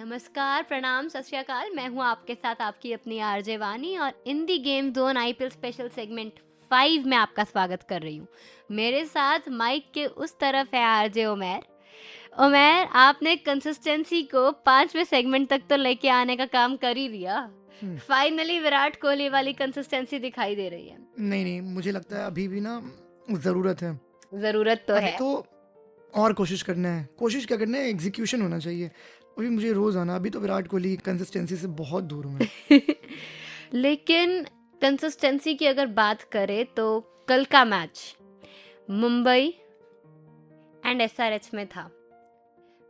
नमस्कार, प्रणाम, सत श्री अकाल। मैं हूँ आपके साथ आपकी अपनी आरजे वानी और in the game zone IPL special segment 5 में आपका स्वागत कर रही हूँ। मेरे साथ माइक के उस तरफ है आरजे उमैर। उमैर, आपने कंसिस्टेंसी को 5वें सेगमेंट तक तो लेके आने का काम कर ही दिया। फाइनली विराट कोहली वाली कंसिस्टेंसी दिखाई दे रही है। नहीं, मुझे लगता है अभी भी ना ज़रूरत है। ज़रूरत तो अभी है। तो और कोशिश करना है। कोशिश क्या करना है, एग्जीक्यूशन होना चाहिए। अभी मुझे रोज़ आना, अभी तो विराट कोहली कंसिस्टेंसी से बहुत दूर हूँ मैं। लेकिन कंसिस्टेंसी की अगर बात करें तो कल का मैच मुंबई एंड एसआरएच में था।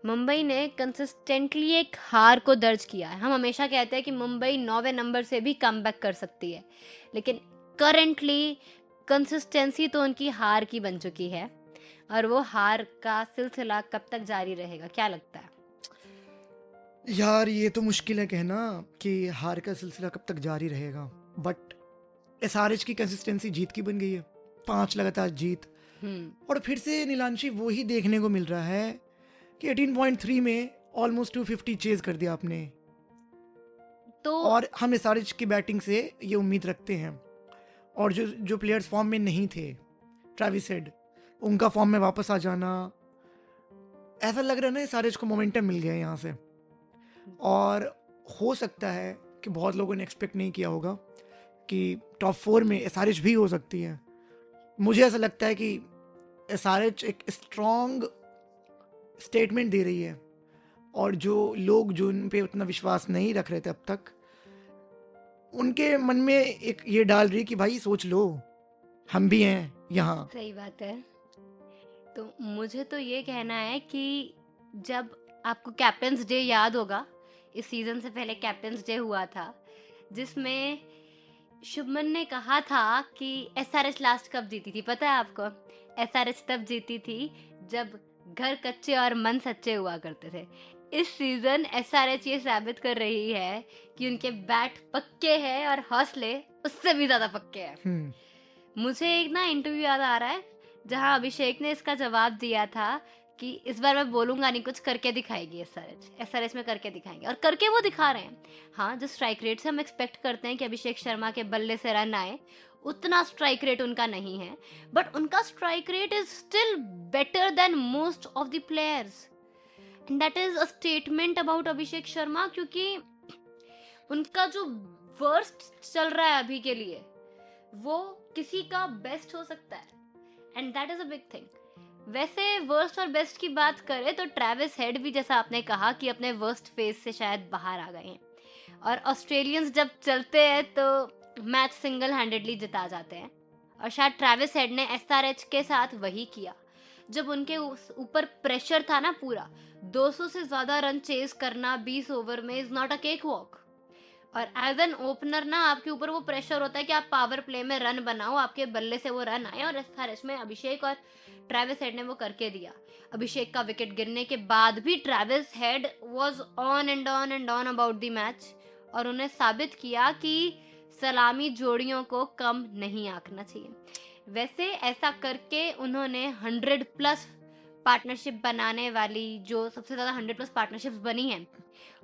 मुंबई ने कंसिस्टेंटली एक हार को दर्ज किया है। हम हमेशा कहते हैं कि मुंबई 9वें नंबर से भी कमबैक कर सकती है, लेकिन करेंटली कंसिस्टेंसी तो उनकी हार की बन चुकी है और वो हार का सिलसिला कब तक जारी रहेगा, क्या लगता है? यार ये तो मुश्किल है कहना कि हार का सिलसिला कब तक जारी रहेगा, बट एसआरएच की कंसिस्टेंसी जीत की बन गई है। 5 लगातार जीत, और फिर से नीलांशी वही देखने को मिल रहा है कि 18.3 में ऑलमोस्ट 250 चेज कर दिया आपने। तो और हम एसआरएच की बैटिंग से ये उम्मीद रखते हैं, और जो जो प्लेयर्स फॉर्म में नहीं थे, ट्रेविस हेड, उनका फॉर्म में वापस आ जाना, ऐसा लग रहा है ना एसआरएच को मोमेंटम मिल गया है यहाँ से। और हो सकता है कि बहुत लोगों ने एक्सपेक्ट नहीं किया होगा कि टॉप 4 में एसआरएच भी हो सकती है। मुझे ऐसा लगता है कि एसआरएच एक स्ट्रॉन्ग स्टेटमेंट दे रही है, और जो लोग जो उन पे उतना विश्वास नहीं रख रहे थे अब तक, उनके मन में एक ये डाल रही है कि भाई सोच लो, हम भी हैं यहाँ। सही बात है। तो मुझे तो ये कहना है कि जब आपको कैप्टन्स डे याद होगा, इस सीजन से पहले कैप्टन्स डे हुआ था जिसमें शुभमन ने कहा था कि एसआरएच लास्ट कब जीती थी, पता है आपको? एसआरएच तब जीती थी जब घर कच्चे और मन सच्चे हुआ करते थे। इस सीजन एसआरएच ये साबित कर रही है कि उनके बैट पक्के हैं और हौसले उससे भी ज्यादा पक्के हैं। मुझे एक ना इंटरव्यू याद आ रहा है जहां अभिषेक ने इसका जवाब दिया था कि इस बार मैं बोलूंगा नहीं, कुछ करके दिखाएगी एसआरएच में करके दिखाएंगे, और करके वो दिखा रहे हैं। हाँ, जिस स्ट्राइक रेट से हम एक्सपेक्ट करते हैं कि अभिषेक शर्मा के बल्ले से रन आए, उतना स्ट्राइक रेट उनका नहीं है, बट उनका strike rate is still better than most of the players, and that is a statement about Abhishek Sharma, क्योंकि उनका जो वर्स्ट चल रहा है अभी के लिए वो किसी का बेस्ट हो सकता है, and that is a big thing. वैसे वर्स्ट और बेस्ट की बात करें तो ट्रेविस हेड भी, जैसा आपने कहा, कि अपने वर्स्ट फेज से शायद बाहर आ गए हैं, और ऑस्ट्रेलियंस जब चलते हैं तो मैच सिंगल हैंडेडली जिता जाते हैं, और शायद ट्रेविस हेड ने एसआरएच के साथ वही किया। जब उनके ऊपर प्रेशर था ना पूरा, 200 से ज्यादा रन चेज करना 20 ओवर में is not a cake walk, और एज एन ओपनर ना आपके ऊपर वो प्रेशर होता है कि आप पावर प्ले में रन बनाओ, आपके बल्ले से वो रन आए, और एसआरएच में अभिषेक और ट्रेविस हेड ने वो करके दिया। अभिषेक का विकेट गिरने के बाद भी Travis head was on and on and on about the match, और उन्हें साबित किया कि सलामी जोड़ियों को कम नहीं आंकना चाहिए। वैसे ऐसा करके उन्होंने 100+ पार्टनरशिप बनाने वाली, जो सबसे ज्यादा 100+ पार्टनरशिप्स बनी हैं,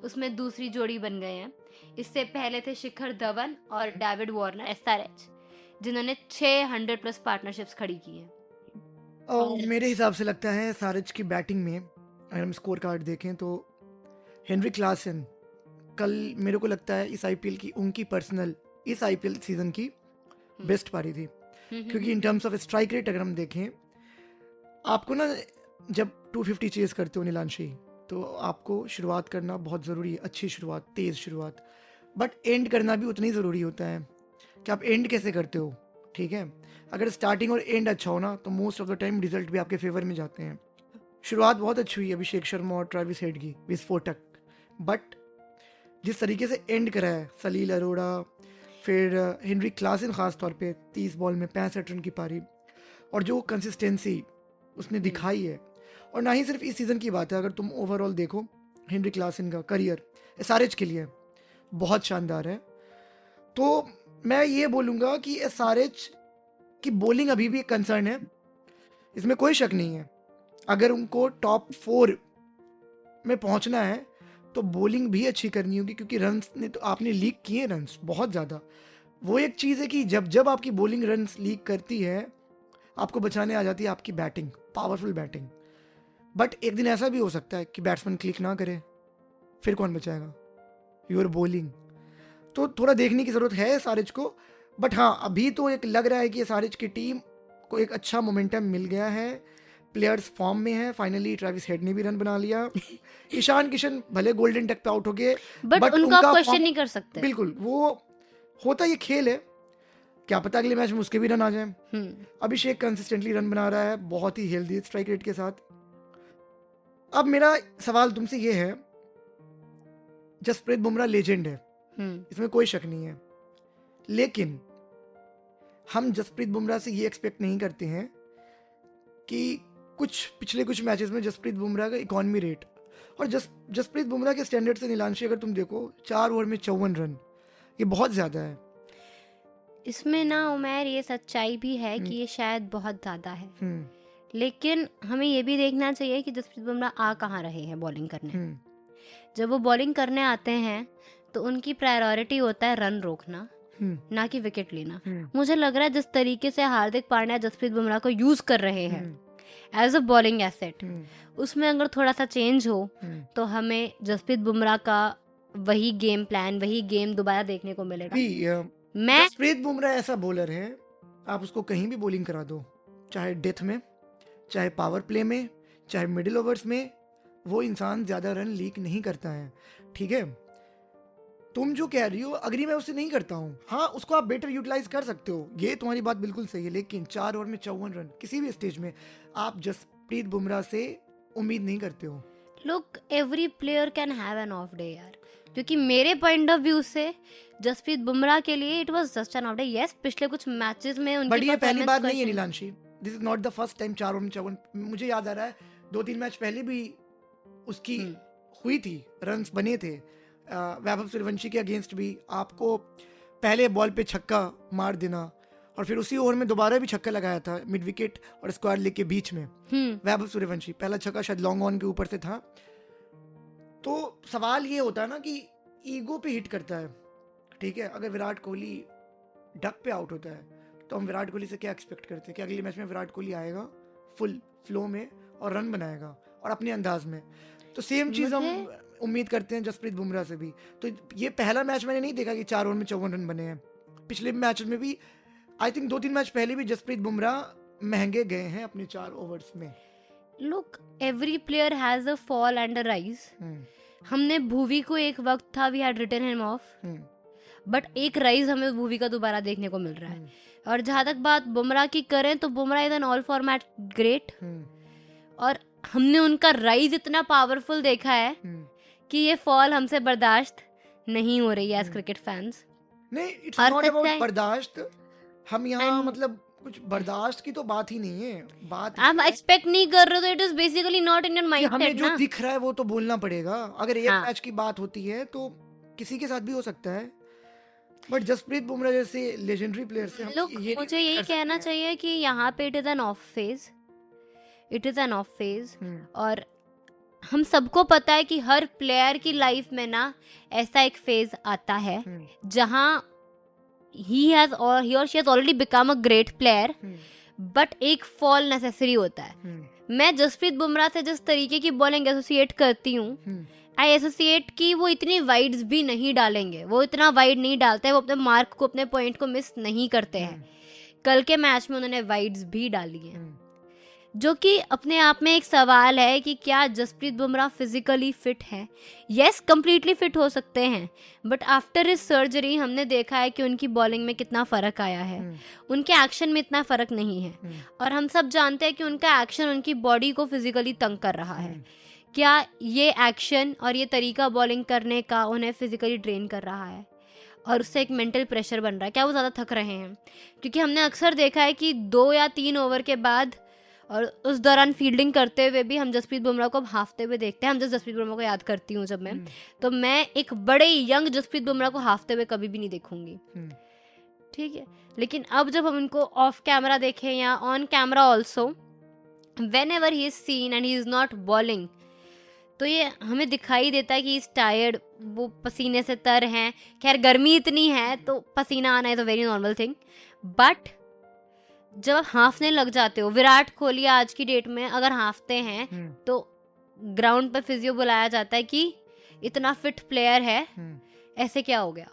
उसमें दूसरी जोड़ी बन गए हैं। इससे पहले थे शिखर धवन और डेविड वार्नर एसआरएच, जिन्होंने 600+ पार्टनरशिप्स खड़ी की हैं। और मेरे हिसाब से लगता है एसआरएच की बैटिंग में, अगर हम स्कोर कार्ड देखें तो हेनरी क्लासन कल मेरे को लगता है इस आईपीएल की, उनकी पर्सनल इस आईपीएल सीजन की बेस्ट पारी थी। क्योंकि in terms of strike rate अगर हम देखें, आपको ना जब 250 चेज करते हो नीलांशी, तो आपको शुरुआत करना बहुत ज़रूरी है, अच्छी शुरुआत, तेज़ शुरुआत, बट एंड करना भी उतना ही ज़रूरी होता है कि आप एंड कैसे करते हो। ठीक है, अगर स्टार्टिंग और एंड अच्छा हो ना, तो most of the time result भी आपके फेवर में जाते हैं। शुरुआत बहुत अच्छी हुई अभिषेक शर्मा और ट्रेविस हेड की, विस्फोटक, बट जिस तरीके से एंड करा है सलील अरोड़ा, फिर हेनरी क्लासन ख़ास तौर पे 30 बॉल में 65 रन की पारी, और जो कंसिस्टेंसी उसने दिखाई है, और ना ही सिर्फ इस सीज़न की बात है, अगर तुम ओवरऑल देखो हेनरी क्लासन का करियर एसआरएच के लिए बहुत शानदार है। तो मैं ये बोलूँगा कि एसआरएच की बॉलिंग अभी भी एक कंसर्न है, इसमें कोई शक नहीं है। अगर उनको टॉप 4 में पहुंचना है तो बॉलिंग भी अच्छी करनी होगी, क्योंकि रन्स ने तो आपने लीक किए रन्स बहुत ज़्यादा। वो एक चीज़ है कि जब जब आपकी बॉलिंग रन्स लीक करती है, आपको बचाने आ जाती है आपकी बैटिंग, पावरफुल बैटिंग। बट एक दिन ऐसा भी हो सकता है कि बैट्समैन क्लिक ना करे, फिर कौन बचाएगा? Your bowling. तो थोड़ा देखने की ज़रूरत है सारिज को। बट हाँ, अभी तो एक लग रहा है कि सारिज की टीम को एक अच्छा मोमेंटम मिल गया है, प्लेयर्स फॉर्म में है। फाइनली ट्रेविस हेड ने भी रन बना लिया। ईशान किशन भले गोल्डन टक पे आउट हो गए, बट बट उनका आप उनका क्वेश्चन फॉर्म नहीं कर सकते। बिल्कुल, वो होता, ये खेल है, क्या पता अगले मैच में उसके भी रन आ जाए। अभिषेक कंसिस्टेंटली रन बना रहा है, बहुत ही हेल्दी स्ट्राइक रेट के साथ। अब मेरा सवाल तुमसे ये है, जसप्रीत बुमराह लेजेंड है, इसमें कोई शक नहीं है, लेकिन हम जसप्रीत बुमराह से ये एक्सपेक्ट नहीं करते हैं कि पिछले कुछ मैचेस में जसप्रीत बुमराह का इकॉनमी रेट और जसप्रीत बुमराह के स्टैंडर्ड से नीलांशी अगर तुम देखो, 4 ओवर में 54 रन, ये बहुत ज़्यादा है। इसमें ना उमैर ये सच्चाई भी है कि ये शायद बहुत ज़्यादा है, लेकिन हमें ये भी देखना चाहिए कि जसप्रीत बुमराह आ कहाँ रहे हैं बॉलिंग करने। जब वो बॉलिंग करने आते हैं तो उनकी प्रायोरिटी होता है रन रोकना, ना कि विकेट लेना। मुझे लग रहा है जिस तरीके से हार्दिक पांड्या जसप्रीत बुमराह को यूज कर रहे हैं एज अ बॉलिंग एसेट, उसमें अगर थोड़ा सा चेंज हो तो हमें जसप्रीत बुमराह का वही गेम प्लान, वही गेम दोबारा देखने को मिलेगा। जसप्रीत बुमराह ऐसा बॉलर है, आप उसको कहीं भी बॉलिंग करा दो, चाहे डेथ में, चाहे पावर प्ले में, चाहे मिडिल ओवर्स में, वो इंसान ज्यादा रन लीक नहीं करता है। ठीक है, तुम जो कह रही हो अग्री मैं उससे नहीं करता हूँ। हाँ, उसको आप बेटर यूटिलाइज कर सकते हो, ये तुम्हारी बात बिल्कुल सही है, लेकिन 4 ओवर में 54 रन किसी भी स्टेज में आप जसप्रीत बुमराह से उम्मीद नहीं करते हो। Look, every player can have an of day यार, क्योंकि मेरे पॉइंट ऑफ व्यू से जसप्रीत बुमराह के लिए it was just an of day. Yes, पिछले कुछ मैचेस में उनकी बट ये पहली बार नहीं है Nilanshi, this is not the first time 4 over में 54। मुझे याद आ रहा है 2-3 मैच पहले भी उसकी हुई थी, रन्स बने थे। वैभव सूर्यवंशी के अगेंस्ट भी आपको पहले बॉल पे छक्का मार देना और फिर उसी ओवर में दोबारा भी छक्का लगाया था मिड विकेट और स्क्वायर लेग के बीच में। वैभव सूर्यवंशी पहला छक्का शायद लॉन्ग ऑन के ऊपर से था। तो सवाल ये होता है ना कि ईगो पे हिट करता है। ठीक है, अगर विराट कोहली डक पे आउट होता है तो हम विराट कोहली से क्या एक्सपेक्ट करते हैं कि अगले मैच में विराट कोहली आएगा फुल फ्लो में और रन बनाएगा और अपने अंदाज में। तो सेम चीज हम उम्मीद करते हैं जसप्रीत बुमराह से भी। तो ये पहला मैच मैंने नहीं देखा कि 4 ओवर में 54 रन बने हैं, पिछले मैच में भी आई थिंक 2-3 मैच पहले भी जसप्रीत बुमराह महंगे गए हैं अपने 4 ओवर्स में। Look, every player has a fall and a rise. हमने भुवी को एक वक्त था we had written him off, but एक राइज हमें भुवी का दोबारा देखने को मिल रहा है। और जहां तक बात बुमराह की करें तो Bumrah is an all format great, और हमने उनका राइज इतना पावरफुल देखा है कि ये फॉल हमसे बर्दाश्त नहीं हो रही है एज क्रिकेट फैंस। नहीं, इट्स नॉट अबाउट बर्दाश्त, हम यहाँ मतलब कुछ बर्दाश्त की तो बात ही नहीं है। बात आप एक्सपेक्ट नहीं कर रहे हो तो it is basically not in your mind. हमें जो दिख रहा है वो तो बोलना पड़ेगा। अगर एक मैच की बात होती है तो किसी के साथ भी हो सकता है, बट जसप्रीत बुमराह जैसे लेजेंडरी प्लेयर से मुझे यही कहना चाहिए कि यहाँ पे it is an of phase, it is an of phase. और हम सबको पता है कि हर प्लेयर की लाइफ में ना ऐसा एक फेज आता है जहां he or she has already become a great player, but एक फॉल नेसेसरी होता है। मैं जसप्रीत बुमराह से जिस तरीके की बॉलिंग एसोसिएट करती हूँ, आई एसोसिएट की वो इतनी वाइड्स भी नहीं डालेंगे, वो इतना वाइड नहीं डालते हैं, वो अपने मार्क को, अपने पॉइंट को मिस नहीं करते हैं। कल के मैच में उन्होंने वाइड्स भी डाली हैं, जो कि अपने आप में एक सवाल है कि क्या जसप्रीत बुमराह फिजिकली फिट है। यस, कंप्लीटली फिट हो सकते हैं, बट आफ्टर इस सर्जरी हमने देखा है कि उनकी बॉलिंग में कितना फ़र्क आया है, उनके एक्शन में इतना फ़र्क नहीं है। और हम सब जानते हैं कि उनका एक्शन उनकी बॉडी को फिजिकली तंग कर रहा है। क्या ये एक्शन और ये तरीका बॉलिंग करने का उन्हें फिजिकली ड्रेन कर रहा है और उससे एक मेंटल प्रेशर बन रहा है? क्या वो ज़्यादा थक रहे हैं? क्योंकि हमने अक्सर देखा है कि 2 या 3 ओवर के बाद और उस दौरान फील्डिंग करते हुए भी हम जसप्रीत बुमराह को हाफते हुए देखते हैं। हम जसप्रीत बुमराह को याद करती हूँ जब मैं, तो मैं एक बड़े यंग जसप्रीत बुमराह को हाफते हुए कभी भी नहीं देखूंगी। ठीक है, लेकिन अब जब हम उनको ऑफ कैमरा देखें या on camera also, when ever he is seen and he is not bowling, तो ये हमें दिखाई देता है कि इस टायर्ड, वो पसीने से तर हैं। खैर गर्मी इतनी है तो पसीना आना है तो वेरी नॉर्मल थिंग, बट जब आप हाफने लग जाते हो, विराट कोहली आज की डेट में अगर हाफते हैं तो ग्राउंड पे फिजियो बुलाया जाता है कि इतना फिट प्लेयर है, ऐसे क्या हो गया।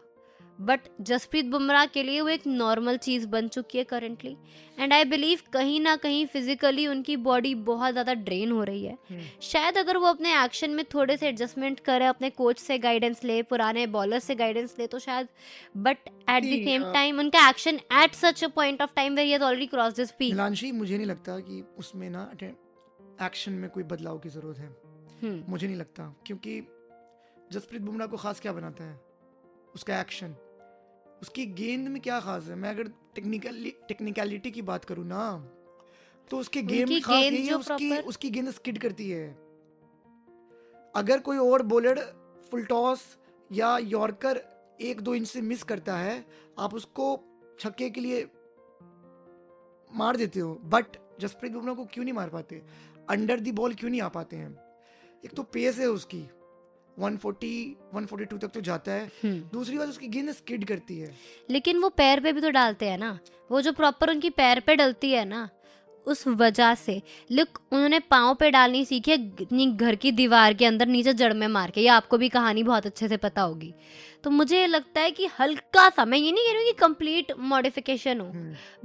बट जसप्रीत बुमराह के लिए वो एक नॉर्मल चीज़ बन चुकी है करंटली, एंड आई बिलीव कहीं ना कहीं फिजिकली उनकी बॉडी बहुत ज़्यादा ड्रेन हो रही है। शायद अगर वो अपने एक्शन में थोड़े से एडजस्टमेंट करे, अपने कोच से गाइडेंस ले, पुराने बॉलर से गाइडेंस ले, तो शायद, but at the same time उनका action at such a point of time where he has already crossed his peak. Nilanshi, मुझे नहीं लगता कि उसमें ना एक्शन में कोई बदलाव की ज़रूरत है। मुझे नहीं लगता, क्योंकि जसप्रीत बुमराह को खास क्या बनाता है? उसका एक्शन। उसकी गेंद में क्या खास है? मैं अगर टेक्निकलिटी की बात करूँ ना, तो उसके गेम में खास यही है, उसकी गेंद स्किड करती है। अगर कोई और बॉलर फुल टॉस या यॉर्कर 1-2 इंच से मिस करता है, आप उसको छक्के के लिए मार देते हो, बट जसप्रीत बुमराह को क्यों नहीं मार पाते? अंडर दी बॉल क्यों नहीं आ पाते हैं? एक तो पेस है उसकी, 140-142 तक तो जाता है। दूसरी बात, उसकी गेंद स्किड करती है। लेकिन वो पैर पे भी तो डालते हैं ना, वो जो प्रॉपर उनकी पैर पे डलती है ना, उस वजह से लुक उन्होंने पाँव पे डालनी सीखी है घर की दीवार के अंदर नीचे जड़ में मार के। ये आपको भी कहानी बहुत अच्छे से पता होगी। तो मुझे लगता है कि हल्का सा, मैं ये नहीं कह रही हूँ कि कंप्लीट मॉडिफिकेशन हो,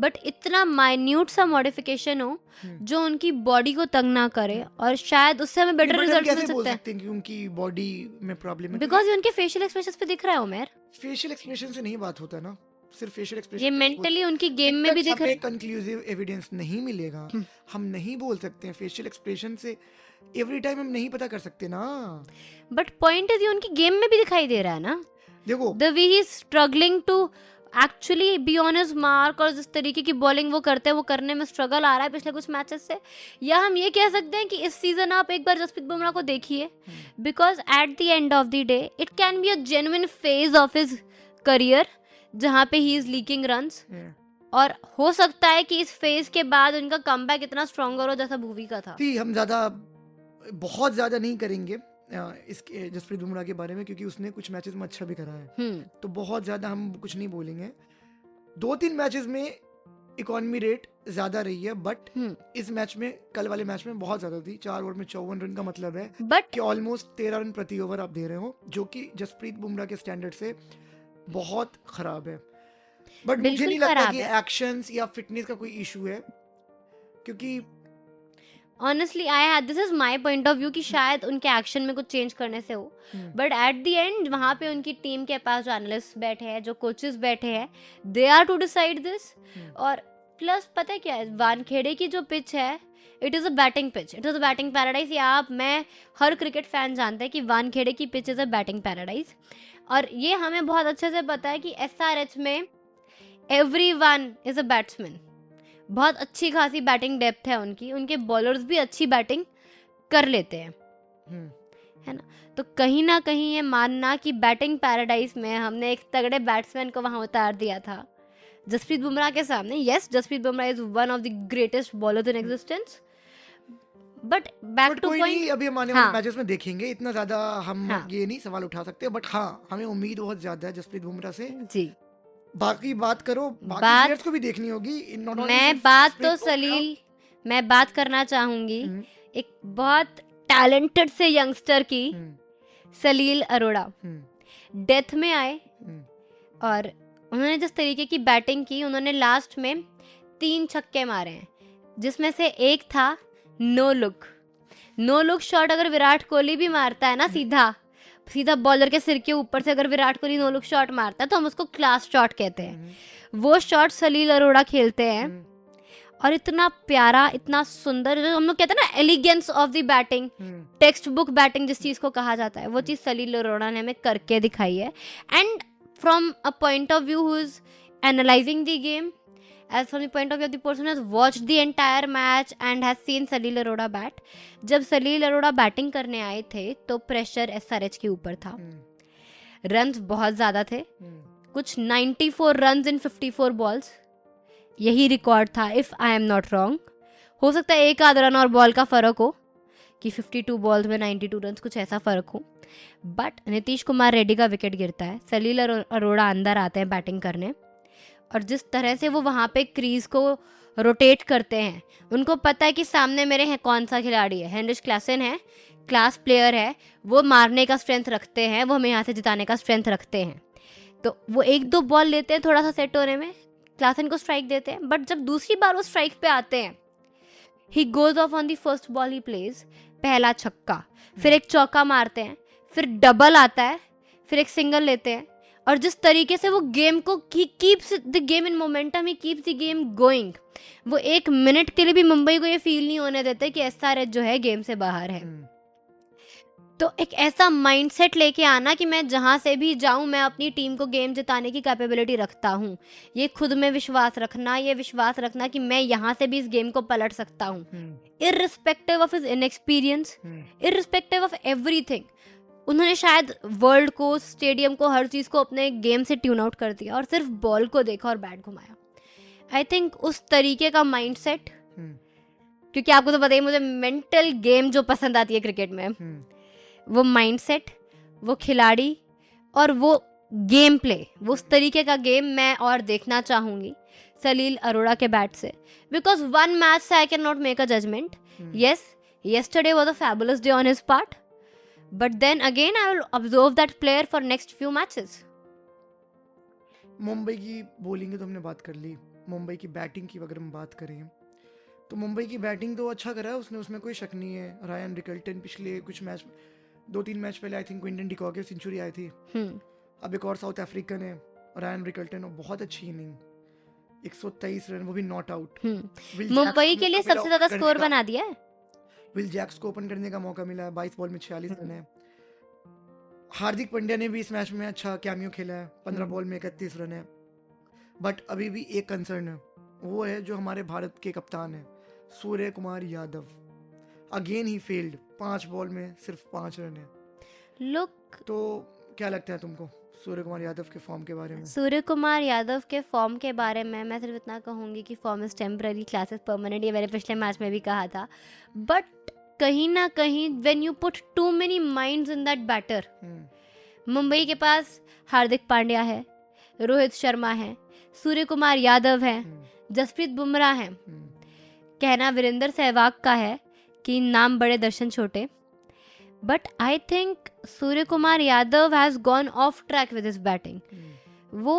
बट इतना माइन्यूट सा मॉडिफिकेशन हो जो उनकी बॉडी को तंग ना करे, और शायद उससे हमें बेटर रिजल्ट मिल सकते हैं कि उनकी बॉडी में प्रॉब्लम है, बिकॉज उनके फेशियल एक्सप्रेशंस पे दिख रहा है उमेर। फेशियल एक्सप्रेशन से नहीं बात होता ना, सिर्फ फेशियल एक्सप्रेशन, ये मेंटली उनकी गेम में भी दिख रहा है। कंक्लूसिव एविडेंस नहीं मिलेगा, हम नहीं बोल सकते हैं फेशियल एक्सप्रेशन से एवरी टाइम, हम नहीं पता कर सकते ना। बट पॉइंट इज ये उनकी गेम में भी दिखाई दे रहा है ना। देखो the way he is struggling to actually be on his mark, और जिस तरीके की बॉलिंग वो करते हैं वो करने में स्ट्रगल आ रहा है पिछले कुछ मैचेस से। या हम ये कह सकते हैं कि इस सीजन आप एक बार जसप्रीत बुमराह को देखिए, because at the end of the day it can be a genuine phase of his career जहाँ पे ही इज लीकिंग रन्स, और हो सकता है कि इस फेज के बाद उनका कमबैक इतना स्ट्रॉन्गर हो जैसा भुवी का था। हम बहुत ज्यादा नहीं करेंगे इसके जसप्रीत बुमराह के बारे में, क्योंकि उसने कुछ मैचेस में अच्छा भी करा है, तो बहुत ज्यादा हम कुछ नहीं बोलेंगे। 2-3 मैचेस में इकोनॉमी रेट ज्यादा रही है, बट इस मैच में, कल वाले मैच में बहुत ज्यादा थी। 4 ओवर में 54 रन का मतलब है कि ऑलमोस्ट 13 रन प्रति ओवर आप दे रहे हो, जो कि जसप्रीत बुमराह के स्टैंडर्ड से बहुत खराब है। बट मुझे नहीं लगता कि एक्शंस या फिटनेस का कोई इशू है, क्योंकि honestly I had, this is my point of view कि शायद उनके एक्शन में कुछ चेंज करने से हो, बट एट द एंड वहाँ पे उनकी टीम के पास जो एनालिस्ट बैठे हैं, जो कोचेस बैठे हैं, they are to decide this. और प्लस पता है क्या है, वानखेड़े की जो पिच है, it is a batting pitch, it is a batting paradise. या मैं हर क्रिकेट फैन जानते हैं कि वानखेड़े की pitch is a batting paradise, और ये हमें बहुत अच्छे से पता है कि SRH में एवरीवन इज़ अ बैट्समैन। बहुत अच्छी खासी बैटिंग डेप्थ है उनकी, उनके बॉलर्स भी अच्छी बैटिंग कर लेते हैं, है ना। तो कहीं ना कहीं ये मानना कि बैटिंग पैराडाइज में हमने एक तगड़े बैट्समैन को वहाँ उतार दिया था जसप्रीत बुमराह के सामने। Yes, Jasprit Bumrah is one of the greatest bowlers in existence, but back to point, अभी हम आने वाले मैचेस में देखेंगे, इतना ज्यादा हम ये नहीं सवाल उठा सकते, बट हाँ हमें उम्मीद बहुत ज्यादा है जसप्रीत बुमराह से जी। बाकी बात करो, बाकी प्लेयर्स को भी देखनी होगी। मैं बात तो सलील, मैं बात करना चाहूंगी एक बहुत टैलेंटेड से यंगस्टर की, सलील अरोड़ा। डेथ में आए और उन्होंने जिस तरीके की बैटिंग की, उन्होंने लास्ट में 3 छक्के मारे हैं, जिसमें से एक था नो लुक शॉट। अगर विराट कोहली भी मारता है ना सीधा बॉलर के सिर के ऊपर से, अगर Virat Kohli no look shot मारता है तो हम उसको क्लास शॉट कहते हैं। वो शॉट सलील अरोड़ा खेलते हैं, और इतना प्यारा, इतना सुंदर, जो हम लोग कहते हैं ना elegance of the batting, text book batting जिस चीज़ को कहा जाता है, वो चीज़ सलील अरोड़ा ने हमें करके दिखाई है। And from a point of view who is analysing the game, as from the point of view of the person who has watched the entire match and has seen Salil Arora bat, जब सलील Arora batting करने आए थे तो pressure SRH के ऊपर था, runs बहुत ज़्यादा थे, कुछ 94 रन्स इन 54 बॉल्स, यही रिकॉर्ड था if I am not wrong. हो सकता है एक आध रन और बॉल का फ़र्क हो, कि 52 बॉल्स में 92 रन, कुछ ऐसा फ़र्क हो। बट नीतीश कुमार रेड्डी का विकेट गिरता है, सलील अरोड़ा अंदर आते हैं बैटिंग करने, और जिस तरह से वो वहाँ पे क्रीज को रोटेट करते हैं, उनको पता है कि सामने मेरे हैं कौन सा खिलाड़ी है, हेनरिच क्लासन है, क्लास प्लेयर है, वो मारने का स्ट्रेंथ रखते हैं, वो हमें यहाँ से जिताने का स्ट्रेंथ रखते हैं। तो वो 1-2 बॉल लेते हैं थोड़ा सा सेट होने में, क्लासन को स्ट्राइक देते हैं, बट जब दूसरी बार वो स्ट्राइक पे आते हैं, he goes off on the first ball he plays, पहला छक्का, फिर एक चौका मारते हैं, फिर डबल आता है, फिर एक सिंगल लेते हैं, और जिस तरीके से वो गेम को keeps the game in momentum, he keeps the game going. वो 1 मिनट के लिए भी मुंबई को ये फील नहीं होने देते कि एसआरएच जो है गेम से बाहर है। तो एक ऐसा माइंडसेट लेके आना कि मैं जहाँ से भी जाऊँ मैं अपनी टीम को गेम जिताने की कैपेबिलिटी रखता हूँ, ये खुद में विश्वास रखना, ये विश्वास रखना कि मैं यहाँ से भी इस गेम को पलट सकता हूँ, irrespective of his inexperience, irrespective of everything. उन्होंने शायद वर्ल्ड को, स्टेडियम को, हर चीज़ को अपने गेम से ट्यून आउट कर दिया और सिर्फ बॉल को देखा और बैट घुमाया। आई थिंक उस तरीके का माइंडसेट, क्योंकि आपको तो पता ही मुझे मेंटल गेम जो पसंद आती है क्रिकेट में, वो माइंडसेट, वो खिलाड़ी और वो गेम प्ले, वो उस तरीके का गेम मैं और देखना चाहूँगी सलील अरोड़ा के बैट से। बिकॉज वन मैच से I can not make a judgement. Yes, yesterday was a fabulous day on his part, but then again I will observe that player for next few matches. Mumbai की bowling की तो हमने बात कर ली, मुंबई की batting की अगर हम बात करें तो मुंबई की बैटिंग तो अच्छा करा है उसने, उसमें कोई शक नहीं है। रायन रिकल्टन पिछले कुछ मैच, 2-3 मैच पहले आई थिंक क्विंटन डिकॉक की सेंचुरी आई थी। अब एक और साउथ अफ्रीकन है रायन रिकल्टन, और बहुत अच्छी इनिंग, 123 रन, वो भी नॉट आउट। मुंबई के लिए सबसे ज्यादा स्कोर बना दिया है। विल जैक्स को ओपन करने का मौका मिला है, 22 बॉल में 46 रन है। हार्दिक पांड्या ने भी इस मैच में अच्छा कैमियो खेला है, 15 बॉल में 31 रन है। बट अभी भी एक कंसर्न है, वो है जो हमारे भारत के कप्तान है Surya Kumar Yadav. Again he failed, 5 ball में सिर्फ 5 रन है। लुक, तो क्या लगता है तुमको सूर्य कुमार यादव के फॉर्म के बारे में? सूर्य कुमार यादव के फॉर्म के बारे में मैं सिर्फ इतना कहूँगी कि form is temporary, class is permanent. ये मैंने पिछले मैच में भी कहा था। बट कहीं ना कहीं when you put too many minds in that batter, Mumbai के पास हार्दिक पांड्या है, रोहित शर्मा है, सूर्य कुमार यादव है, जसप्रीत बुमराह है, कहना वीरेंद्र सहवाग का है कि नाम बड़े दर्शन छोटे। But I think Surya Kumar Yadav has gone of track with his batting. वो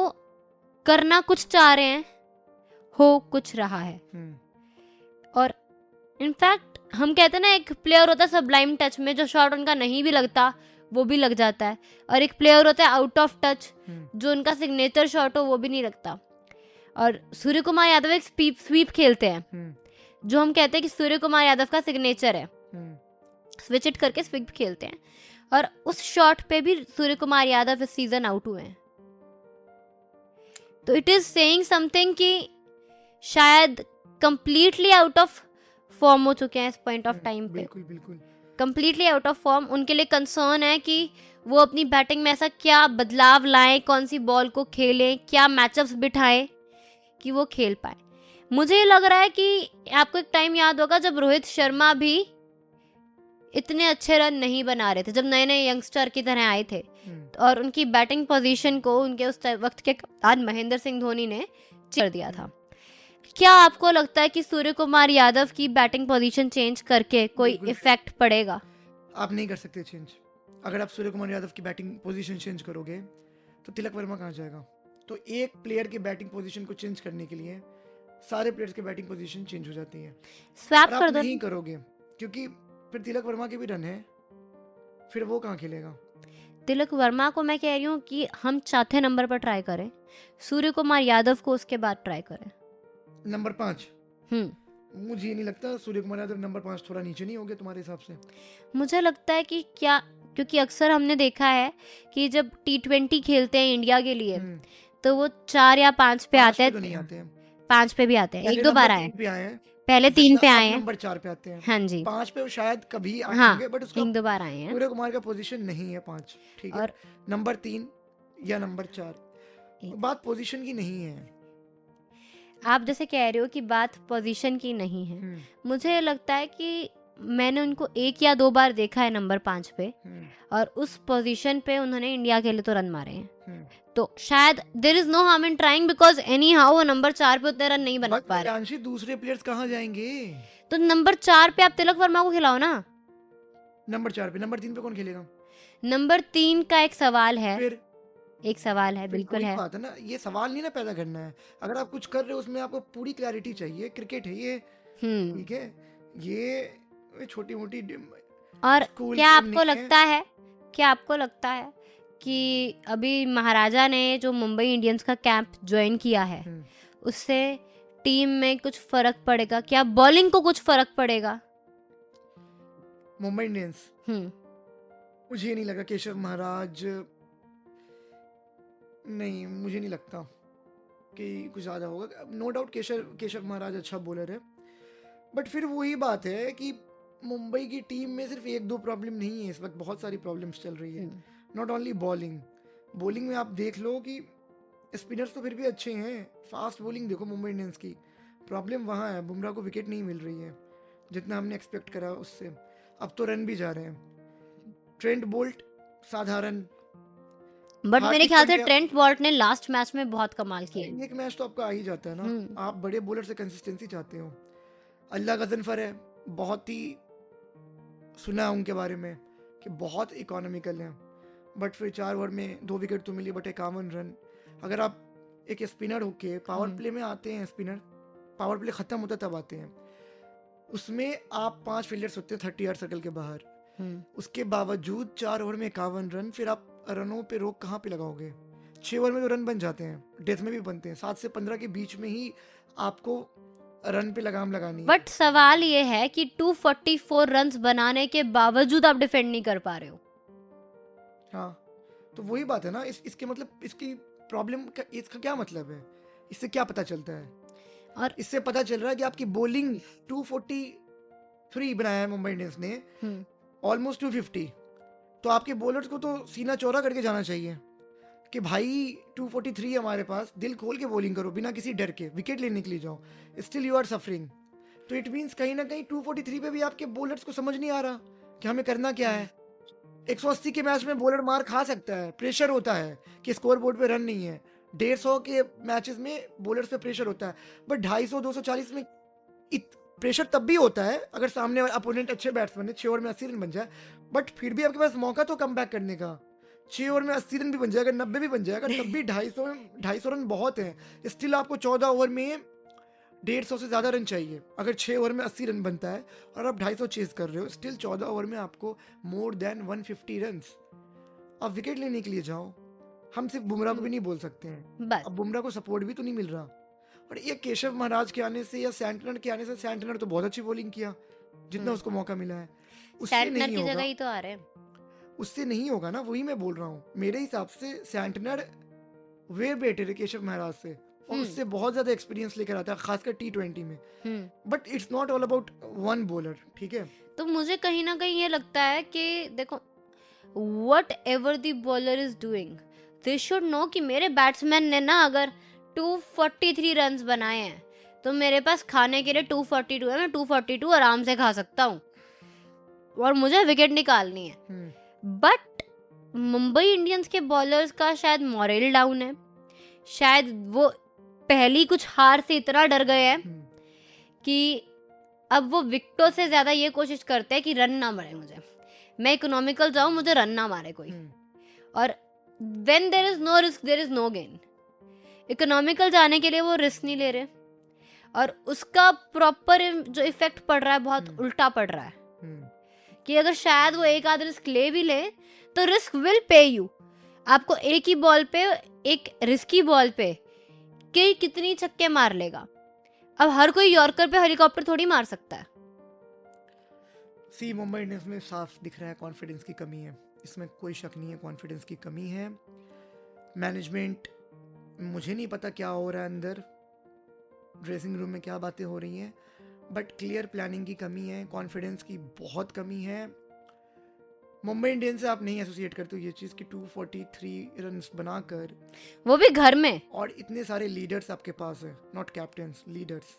करना कुछ चाह रहे हैं, हो कुछ रहा है। और इनफैक्ट हम कहते हैं ना, एक प्लेयर होता है सबलाइम टच में, जो शॉट उनका नहीं भी लगता वो भी लग जाता है, और एक प्लेयर होता है आउट ऑफ टच, जो उनका सिग्नेचर शॉट हो वो भी नहीं लगता। और सूर्य कुमार यादव एक स्वीप खेलते हैं, जो हम कहते हैं कि सूर्य कुमार यादव का सिग्नेचर है, स्विच इट करके स्विप खेलते हैं। और उस शॉट पे भी सूर्य कुमार यादव इस सीजन आउट हुए हैं। तो इट इज सेइंग समथिंग कि शायद कंप्लीटली आउट ऑफ फॉर्म हो चुके हैं इस पॉइंट ऑफ टाइम पे। बिल्कुल बिल्कुल कंप्लीटली आउट ऑफ फॉर्म। उनके लिए कंसर्न है कि वो अपनी बैटिंग में ऐसा क्या बदलाव लाएं, कौन सी बॉल को खेलें, क्या मैचअप्स बिठाएं कि वो खेल पाए। मुझे लग रहा है कि आपको एक टाइम याद होगा जब रोहित शर्मा भी इतने अच्छे रन नहीं बना रहे थे, जब नए नए यंगस्टर की तरह आए थे, और उनकी बैटिंग पोजीशन को उनके उस वक्त के कप्तान महेंद्र सिंह धोनी ने चेंज कर दिया था। क्या आपको लगता है कि सूर्य कुमार यादव की बैटिंग पोजीशन चेंज करके कोई इफेक्ट पड़ेगा? आप नहीं कर सकते चेंज। अगर आप सूर्य कुमार यादव की बैटिंग पोजीशन चेंज करोगे तो तिलक वर्मा कहाँ जाएगा? तो एक प्लेयर की बैटिंग पोजीशन को चेंज करने के लिए सारे प्लेयर्स की बैटिंग पोजीशन चेंज हो जाती है। स्वैप कर दो। नहीं करोगे क्योंकि फिर तिलक वर्मा के भी रन है, फिर वो कहाँ खेलेगा? तिलक वर्मा को मैं कह रही हूँ कि हम चौथे नंबर पर ट्राई करें, सूर्य कुमार यादव को उसके बाद ट्राई करें। नंबर 5? मुझे नहीं लगता सूर्य कुमार यादव नंबर 5 थोड़ा नीचे नहीं हो गया तुम्हारे हिसाब से? मुझे लगता है कि क्या, क्योंकि अक्सर हमने देखा है कि जब T20 खेलते हैं इंडिया के लिए तो वो 4 या 5 पे आते हैं। तो नहीं आते हैं, 5 पे भी आते हैं, 1-2 बार आए, पहले 3 पे आए हैं, नंबर 4 पे आते हैं। हाँ जी, 5 पे शायद कभी आए हाँ, होंगे, बट उसका 1-2 बार आए हैं। सूर्य कुमार का पोजीशन नहीं है 5, ठीक है। और नंबर 3 या नंबर 4, बात पोजीशन की नहीं है। आप जैसे कह रहे हो कि बात पोजीशन की नहीं है, मुझे लगता है कि मैंने उनको 1 या 2 बार देखा है नंबर 5 पे, हम्म, और उस पोजीशन पे उन्होंने इंडिया के लिए तो रन मारे हैं। हम्म। तो शायद there is no harm in trying, because anyhow वो नंबर 4 पे उतने रन नहीं बना बट पा रहे। प्रियांशी दूसरे प्लेयर्स कहाँ जाएंगे? तो नंबर 4 पे आप तिलक वर्मा को खिलाओ ना। नंबर 4 पे, नंबर 3 पे कौन खेलेगा? नंबर 3 का एक सवाल है, फिर एक सवाल है, फिर बिल्कुल वही है। बात है ना, ये सवाल नहीं ना पैदा करना है। अगर आप कुछ कर रहे हो उसमें आपको पूरी क्लैरिटी चाहिए। क्रिकेट है ये, हम्म ठीक है? ये छोटी मोटी और स्कूल क्या गेम आपको नहीं है। लगता है, क्या आपको लगता है कि अभी महाराजा ने जो मुंबई इंडियंस का कैंप ज्वाइन किया है, हम्म, उससे टीम में कुछ फर्क पड़ेगा? क्या बॉलिंग को कुछ फर्क पड़ेगा? मुंबई इंडियंस, हम्म मुझे नहीं लगा केशव महाराज, नहीं मुझे नहीं लगता कि कुछ ज़्यादा होगा। नो डाउट केशव महाराज अच्छा बॉलर है, बट फिर वही बात है कि मुंबई की टीम में सिर्फ 1-2 प्रॉब्लम नहीं है, इस वक्त बहुत सारी प्रॉब्लम्स चल रही है। हम्म, नॉट ओनली बॉलिंग में आप देख लो कि स्पिनर्स तो फिर भी अच्छे हैं, फास्ट बॉलिंग देखो मुंबई इंडियंस की। प्रॉब्लम वहाँ है, बुमराह को विकेट नहीं मिल रही है जितना हमने एक्सपेक्ट करा उससे। अब तो रन भी जा रहे हैं। ट्रेंट बोल्ट साधारण, बट मेरे हार्दिक ख्याल से पांड्या ट्रेंट बोल्ट ने लास्ट मैच में बहुत कमाल किया। एक मैच तो आपका आ ही जाता है ना। हम्म आप बड़े बॉलर से कंसिस्टेंसी चाहते हो। अल्लाह गजनफर है, बहुत ही सुना है उनके बारे में कि बहुत इकोनॉमिकल हैं, बट फिर 4 ओवर में 2 विकेट तो मिली, बट 51 रन। अगर आप एक स्पिनर होके पावर प्ले में आते हैं, स्पिनर पावर प्ले खत्म होता तब आते हैं, उसमें आप 5 फील्डर्स होते हैं 30 यार्ड सर्कल के बाहर, उसके बावजूद 4 ओवर में 51 रन, फिर आप रनों पे रोक कहाँ पे लगाओगे? 6 ओवर में तो रन बन जाते हैं, डेथ में भी बनते हैं, 7 से 15 के बीच में ही आपको रन पे लगाम लगानी है। बट सवाल ये है कि 244 रन्स बनाने के बावजूद आप डिफेंड नहीं कर पा रहे हो। हाँ, तो वही बात है ना, इसके मतलब इसकी प्रॉब्लम का, इसका क्या मतलब है? इससे क्या पता चलता है? और इससे पता चल रहा है कि आपकी बॉलिंग 243 बनाया है मुंबई इंडियंस ने, ऑलमोस्ट 250। तो आपके बॉलर्स को तो सीना चौड़ा करके जाना चाहिए कि भाई 243 है हमारे पास, दिल खोल के बॉलिंग करो बिना किसी डर के, विकेट लेने के लिए जाओ, स्टिल यू आर सफरिंग। तो इट मीन्स कहीं ना कहीं 243 पे भी आपके बॉलर्स को समझ नहीं आ रहा कि हमें करना क्या है। 180 के मैच में बॉलर मार खा सकता है, प्रेशर होता है कि स्कोर बोर्ड पे रन नहीं है। 150 के मैचेस में बॉलर्स पे प्रेशर होता है, बट 250 240 में प्रेशर तब भी होता है अगर सामने वाला अपोनेंट अच्छे बैट्समैन है, 6 ओवर में 80 रन बन जाए, बट फिर भी आपके पास मौका तो कम बैक करने का। 6 ओवर में 80 रन भी बन जाएगा, 90 भी बन जाएगा, तब भी 250 रन बहुत है। स्टिल आपको 14 ओवर में 150 से ज़्यादा रन चाहिए। अगर 6 ओवर में 80 रन बनता है और आप 250 चेज कर रहे हो, स्टिल 14 ओवर में आपको मोर देन 150 रन। अब विकेट लेने के लिए जाओ। हम सिर्फ बुमराह को भी नहीं बोल सकते हैं, बस अब बुमराह को सपोर्ट भी तो नहीं मिल रहा। और ये केशव महाराज के आने से या सैंटनर के आने से, सैंटनर तो बहुत अच्छी बॉलिंग किया जितना उसको मौका मिला है, उससे सैंटनर नहीं की होगा, जगह ही तो आ रहे हैं। उससे नहीं होगा ना, वही मैं बोल रहा हूँ। मेरे हिसाब से सैंटनर वे बेटर है केशव महाराज से, और उससे बहुत ज्यादा एक्सपीरियंस लेकर आता है, खासकर T20 में। But it's not all about one bowler, ठीक है? तो मुझे कहीं ना कहीं ये लगता है कि देखो, what ever the bowler is doing, they should know कि मेरे बैट्समैन ने ना अगर 243 रन्स बनाए हैं तो मेरे पास खाने के लिए 242 है, मैं 242 आराम से खा सकता हूँ और मुझे विकेट निकालनी है। बट मुंबई इंडियंस के बॉलर्स का शायद मॉरल डाउन है, शायद वो पहली कुछ हार से इतना डर गए हैं कि अब वो विकेटों से ज्यादा ये कोशिश करते हैं कि रन ना मारे मुझे, मैं इकोनॉमिकल जाऊं, मुझे रन ना मारे कोई। और when there is no risk there is no gain. Economical जाने के लिए वो रिस्क नहीं ले रहे, और उसका प्रॉपर जो इफेक्ट पड़ रहा है बहुत उल्टा पड़ रहा है कि अगर शायद वो एक आध रिस्क ले भी ले तो रिस्क विल पे यू। आपको एक ही बॉल पे, एक रिस्की बॉल पे कितनी छक्के मार लेगा। अब हर कोई यॉर्कर पे हेलीकॉप्टर थोड़ी मार सकता है। सी मुंबई इंडियंस में साफ दिख रहा है कॉन्फिडेंस की कमी है, इसमें कोई शक नहीं है, कॉन्फिडेंस की कमी है। मैनेजमेंट, मुझे नहीं पता क्या हो रहा है अंदर ड्रेसिंग रूम में, क्या बातें हो रही हैं, बट क्लियर प्लानिंग की कमी है, कॉन्फिडेंस की बहुत कमी है। मुंबई इंडियंस से आप नहीं एसोसिएट करते हो ये चीज़ कि 243 रन्स बनाकर, वो भी घर में, और इतने सारे लीडर्स आपके पास है, not captains, leaders,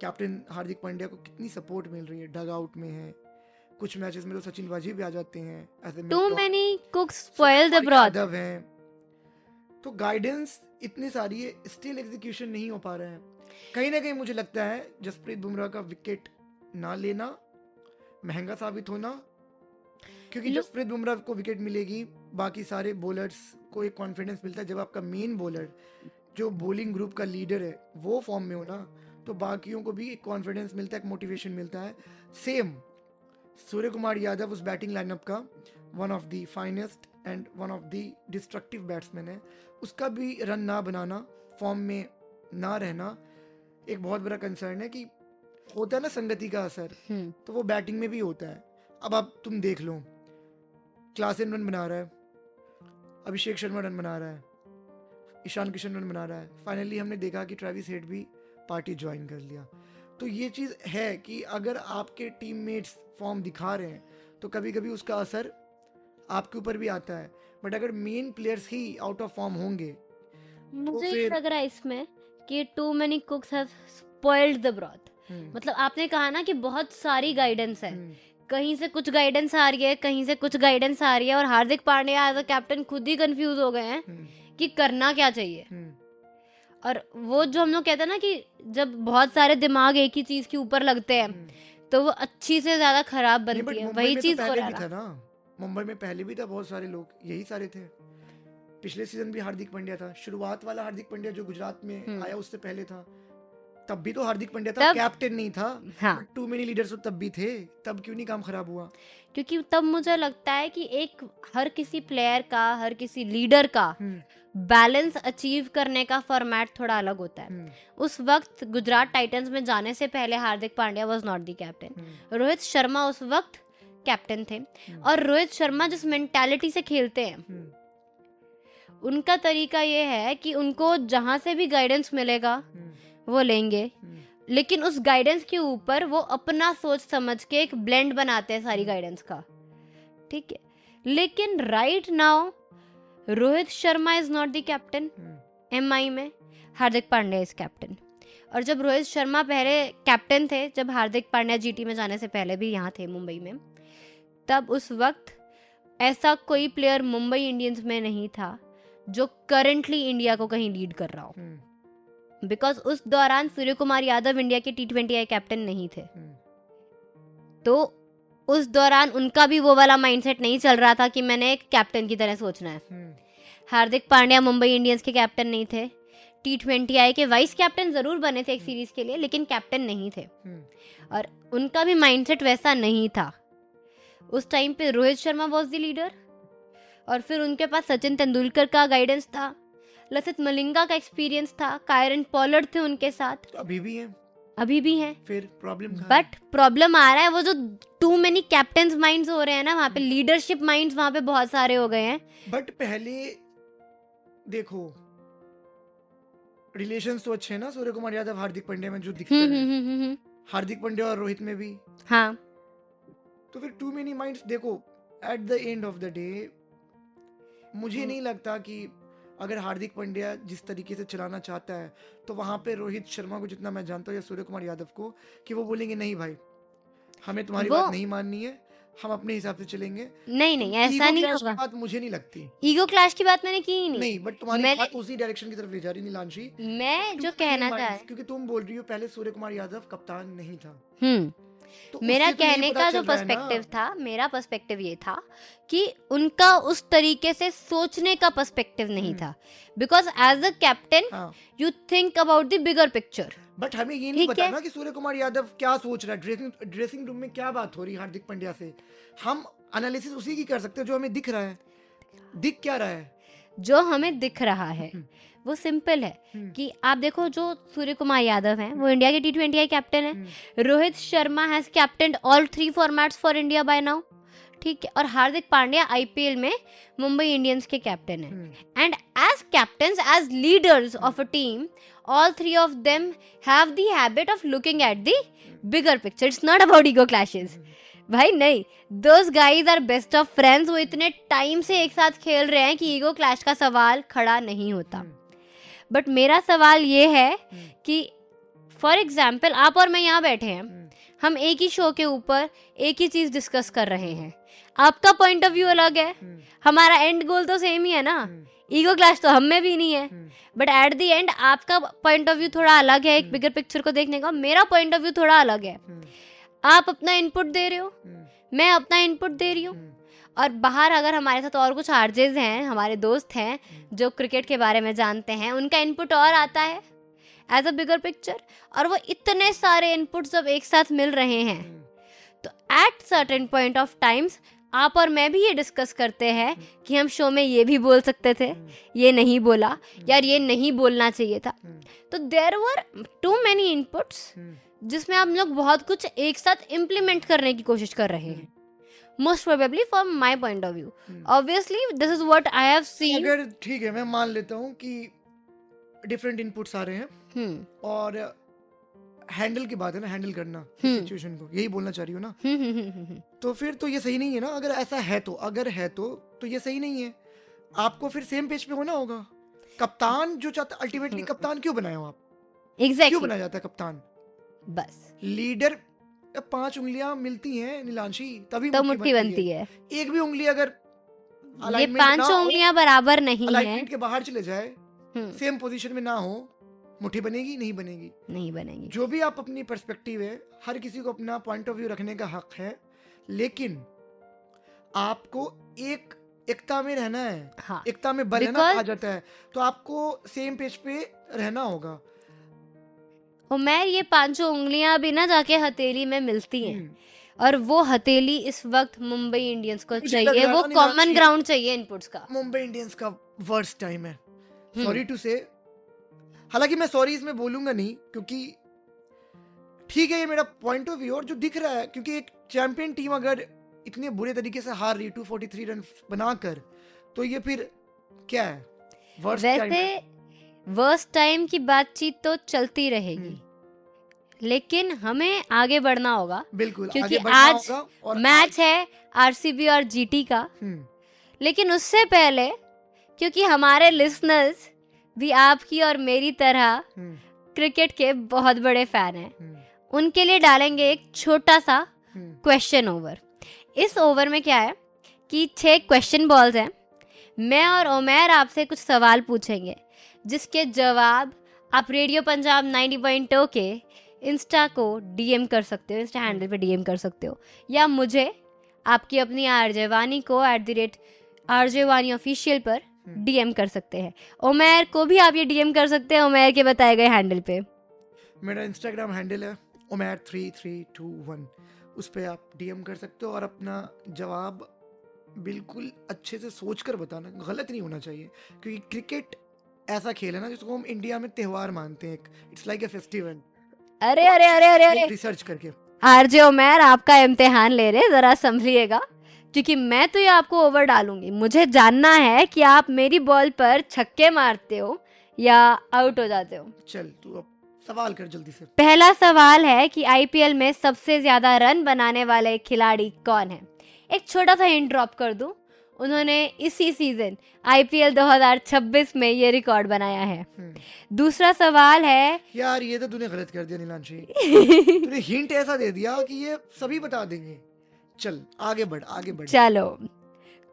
captain Hardik Pandya को कितनी सपोर्ट मिल रही है, डग आउट में है, कुछ मैचेस में तो सचिन वाजी भी आ जाते हैं ऐसे में, too many cooks spoil the broth. Yadav हैं, तो गाइडेंस इतनी सारी है, स्टिल एग्जीक्यूशन नहीं हो पा रहा है। कहीं ना कहीं मुझे लगता है जसप्रीत बुमराह का विकेट ना लेना महंगा साबित होना, क्योंकि जसप्रीत बुमराह को विकेट मिलेगी, बाकी सारे बॉलर्स को एक कॉन्फिडेंस मिलता है। जब आपका मेन बॉलर जो बॉलिंग ग्रुप का लीडर है वो फॉर्म में हो ना, तो बाकियों को भी एक कॉन्फिडेंस मिलता है, एक मोटिवेशन मिलता है। सेम सूर्य कुमार यादव उस बैटिंग लाइनअप का one of the finest and one of the destructive batsman है, उसका भी रन ना बनाना, फॉर्म में ना रहना एक बहुत बड़ा कंसर्न है। कि होता है ना संगति का असर, तो वो बैटिंग में भी होता है। अब आप तुम देख लो, क्लासन रन बना रहा है, अभिषेक शर्मा रन बना रहा है, ईशान किशन रन बना रहा है, फाइनली हमने देखा कि ट्रेविस हेड भी पार्टी ज्वाइन कर लिया। तो ये चीज़ है कि अगर आपके टीममेट्स फॉर्म दिखा रहे हैं तो कभी कभी उसका असर आपके ऊपर भी आता है, बट अगर मेन प्लेयर्स ही आउट ऑफ फॉर्म होंगे मुझे ये लग रहा है इसमें कि too many cooks have spoiled the broth. मतलब आपने कहा ना कि बहुत सारी गाइडेंस है, कहीं से कुछ गाइडेंस आ रही है, कहीं से कुछ गाइडेंस आ रही है, और Hardik Pandya as a captain खुद ही कंफ्यूज हो गए हैं कि करना क्या चाहिए। और वो जो हम लोग कहते हैं ना कि जब बहुत सारे दिमाग एक ही चीज के ऊपर लगते हैं तो वो अच्छी से ज्यादा खराब बनती है, वही चीज हो रहा था। मुंबई में पहले भी था, बहुत सारे लोग यही सारे थे। पिछले सीजन भी हार्दिक पांड्या था, शुरुआत वाला हार्दिक पांड्या जो गुजरात में आया उससे पहले था, तब भी तो हार्दिक पांड्या था, कैप्टन नहीं था। हाँ। टू मेनी लीडर्स तब भी थे, तब क्यों नहीं काम खराब हुआ? क्योंकि तब मुझे लगता है कि एक हर किसी प्लेयर का, हर किसी लीडर का बैलेंस अचीव करने का फॉर्मेट थोड़ा अलग होता है। उस वक्त गुजरात टाइटंस में जाने से पहले Hardik Pandya was not the captain, Rohit Sharma उस वक्त कैप्टन थे। और रोहित शर्मा जिस मेंटालिटी से खेलते हैं, उनका तरीका ये है कि उनको जहां से भी गाइडेंस मिलेगा वो लेंगे, लेकिन उस गाइडेंस के ऊपर वो अपना सोच समझ के एक ब्लेंड बनाते हैं सारी गाइडेंस का, ठीक है। लेकिन right now Rohit Sharma is not the captain MI में, हार्दिक पांड्या इज कैप्टन। और जब रोहित शर्मा पहले कैप्टन थे, जब हार्दिक पांड्या जीटी में जाने से पहले भी यहाँ थे मुंबई में, तब उस वक्त ऐसा कोई प्लेयर मुंबई इंडियंस में नहीं था जो करंटली इंडिया को कहीं लीड कर रहा हो, बिकॉज उस दौरान सूर्य कुमार यादव इंडिया के T20I कैप्टन नहीं थे। तो उस दौरान उनका भी वो वाला माइंडसेट नहीं चल रहा था कि मैंने एक कैप्टन की तरह सोचना है। हार्दिक पांड्या मुंबई इंडियंस के कैप्टन नहीं थे, T20I के वाइस कैप्टन जरूर बने थे एक सीरीज के लिए, लेकिन कैप्टन नहीं थे। और उनका भी माइंडसेट वैसा नहीं था। उस टाइम पे Rohit Sharma was the leader, और फिर उनके पास सचिन तेंदुलकर का गाइडेंस था, लसित मलिंगा का एक्सपीरियंस था, कायरन पॉलर्ड थे उनके साथ, तो अभी भी हैं। फिर प्रॉब्लम, बट प्रॉब्लम आ रहा है वो जो टू मेनी कैप्टन्स माइंड्स हो रहे हैं ना, वहाँ पे लीडरशिप माइंड्स वहाँ पे बहुत सारे हो गए हैं। बट पहले देखो रिलेशंस तो अच्छे हैं ना सूर्य कुमार यादव हार्दिक पांड्या में जो दिखता है, हार्दिक पांड्या और रोहित में भी। हाँ, तो फिर टू मेनी माइंड्स, देखो at the end of the day मुझे नहीं लगता कि अगर हार्दिक पांड्या जिस तरीके से चलाना चाहता है तो वहां पे रोहित शर्मा को, जितना मैं जानता हूँ, या सूर्य कुमार यादव को, कि वो बोलेंगे नहीं भाई हमें तुम्हारी बात नहीं माननी है, हम अपने हिसाब से चलेंगे। नहीं ऐसा नहीं होगा। बात मुझे नहीं लगती, ईगो क्लैश की बात मैंने की ही नहीं, बट तुम्हारी बात उसी डायरेक्शन की तरफ ले जा रही नीलांशी। मैं जो कहना चाह, क्योंकि तुम बोल रही हो पहले सूर्य कुमार यादव कप्तान नहीं था। तो मेरा कहने का जो पर्सपेक्टिव था, मेरा पर्सपेक्टिव ये था कि उनका उस तरीके से सोचने का पर्सपेक्टिव नहीं था, because as a captain you think about the bigger picture. But हमें ये नहीं पता ना कि सूर्य कुमार यादव क्या सोच रहा है, ड्रेसिंग रूम में क्या बात हो रही है हार्दिक पांड्या से। हम एनालिसिस उसी की कर सकते हैं जो हमें दिख रहा है। दिख क्या रहा है? जो हमें दिख रहा है वो सिंपल है कि आप देखो, जो सूर्य कुमार यादव हैं वो इंडिया के T20I कैप्टन है। Rohit Sharma has captained all 3 formats for India by now, ठीक है। और हार्दिक पांड्या IPL में मुंबई इंडियंस के कैप्टन है। And as captains, as leaders of a team, all 3 of them have the habit of looking at the bigger picture. It's not about ego clashes. भाई नहीं, those guys are best of friends. वो इतने time से एक साथ खेल रहे हैं कि ईगो क्लैश का सवाल खड़ा नहीं होता। बट मेरा सवाल ये है कि फॉर एग्जाम्पल आप और मैं यहाँ बैठे हैं, हम एक ही शो के ऊपर एक ही चीज डिस्कस कर रहे हैं, आपका पॉइंट ऑफ व्यू अलग है, हमारा एंड गोल तो सेम ही है ना, ईगो क्लैश तो हम में भी नहीं है, बट एट द एंड आपका पॉइंट ऑफ व्यू थोड़ा अलग है एक बिगर पिक्चर को देखने का, मेरा पॉइंट ऑफ व्यू थोड़ा अलग है। आप अपना इनपुट दे रहे हो, मैं अपना इनपुट दे रही हूँ, और बाहर अगर हमारे साथ और कुछ आरजेज हैं, हमारे दोस्त हैं जो क्रिकेट के बारे में जानते हैं, उनका इनपुट और आता है एज अ बिगर पिक्चर, और वो इतने सारे इनपुट्स जब एक साथ मिल रहे हैं तो at certain point of times आप और मैं भी ये डिस्कस करते हैं कि हम शो में ये भी बोल सकते थे, ये नहीं बोला, यार ये नहीं बोलना चाहिए था। तो there were too many inputs जिसमें हम लोग बहुत कुछ एक साथ इम्प्लीमेंट करने की कोशिश कर रहे हैं, most probably from my point of view. Obviously this is what I have seen. अगर ठीक है, मैं मान लेता हूँ कि डिफरेंट इनपुट्स आ रहे हैं और हैंडल की बात है ना, हैंडल करना सिचुएशन को, यही बोलना चाह रही हो ना, तो फिर तो ये सही नहीं है ना। अगर ऐसा है तो, अगर है तो ये सही नहीं है। आपको फिर सेम पेज पे होना होगा। कप्तान जो चाहता, अल्टीमेटली कप्तान क्यों बनाए हो आप? एग्जैक्टली क्यों बनाया जाता है कप्तान? बस लीडर 5 उंगलियां मिलती हैं नीलांशी, तभी तो मुट्ठी बनती है। एक भी उंगली अगर ये 5 उंगलियां बराबर नहीं है, अलाइनमेंट के बाहर चले जाए, सेम पोजीशन में ना हो, मुट्ठी बनेगी? नहीं बनेगी, नहीं बनेगी। जो भी आप अपनी पर्सपेक्टिव है, हर किसी को अपना पॉइंट ऑफ व्यू रखने का हक है, लेकिन आपको एकता में रहना है। हाँ, एकता में बल है ना, कहा जाता है, तो आपको सेम पेज पे रहना होगा। उमैर, ये 5 उंगलियां भी ना जाके हथेली में मिलती हैं, और वो हथेली इस वक्त मुंबई इंडियंस को चाहिए, वो कॉमन ग्राउंड चाहिए इनपुट्स का। मुंबई इंडियंस का वर्स्ट टाइम है, सॉरी टू से। हालांकि मैं सॉरी इसमें बोलूंगा नहीं, क्योंकि ठीक है, ये मेरा पॉइंट ऑफ व्यू और जो दिख रहा है, क्योंकि एक चैंपियन टीम अगर इतने बुरे तरीके से हार रही 243 रन बनाकर, तो ये फिर क्या है? वैसे वर्स्ट टाइम की बातचीत तो चलती रहेगी, लेकिन हमें आगे बढ़ना होगा। बिल्कुल, क्योंकि आज मैच है आरसीबी और जीटी का। लेकिन उससे पहले, क्योंकि हमारे लिसनर्स भी आपकी और मेरी तरह क्रिकेट के बहुत बड़े फैन हैं, उनके लिए डालेंगे एक छोटा सा क्वेश्चन ओवर। इस ओवर में क्या है कि 6 क्वेश्चन बॉल्स हैं। मैं और उमैर आपसे कुछ सवाल पूछेंगे, जिसके जवाब आप रेडियो पंजाब 90.2 के इंस्टा को डीएम कर सकते हो, इंस्टा हैंडल पे डीएम कर सकते हो, या मुझे आपकी अपनी आरजे वानी को @RJ वानी ऑफिशियल पर डीएम कर सकते हैं। उमैर को भी आप ये डीएम कर सकते हैं उमैर के बताए गए हैंडल पे। मेरा इंस्टाग्राम हैंडल है umair3321, उस पर आप डीएम कर सकते हो, और अपना जवाब बिल्कुल अच्छे से सोच कर बताना, गलत नहीं होना चाहिए, क्योंकि क्रिकेट ऐसा खेल है ना जिसको हम इंडिया में त्योहार मानते हैं, इट्स लाइक अ फेस्टिवल। अरे अरे अरे अरे अरे, रिसर्च करके आरजे उमैर आपका इम्तिहान ले रहे, जरा संभलिएगा, क्योंकि मैं तो ये आपको ओवर डालूंगी। मुझे जानना है कि आप मेरी बॉल पर छक्के मारते हो या आउट हो जाते हो। चल तू अब सवाल कर जल्दी से। पहला सवाल है कि आईपीएल में सबसे ज्यादा रन बनाने वाले खिलाड़ी कौन है? एक छोटा सा हिंट ड्रॉप कर दूं, उन्होंने इसी सीजन आईपीएल 2026 में ये रिकॉर्ड बनाया है। दूसरा सवाल है, यार ये तो तूने गलत कर दिया नीलांशी, तूने हिंट ऐसा दे दिया कि ये सभी बता देंगे। चल आगे बढ़, आगे बढ़। चलो,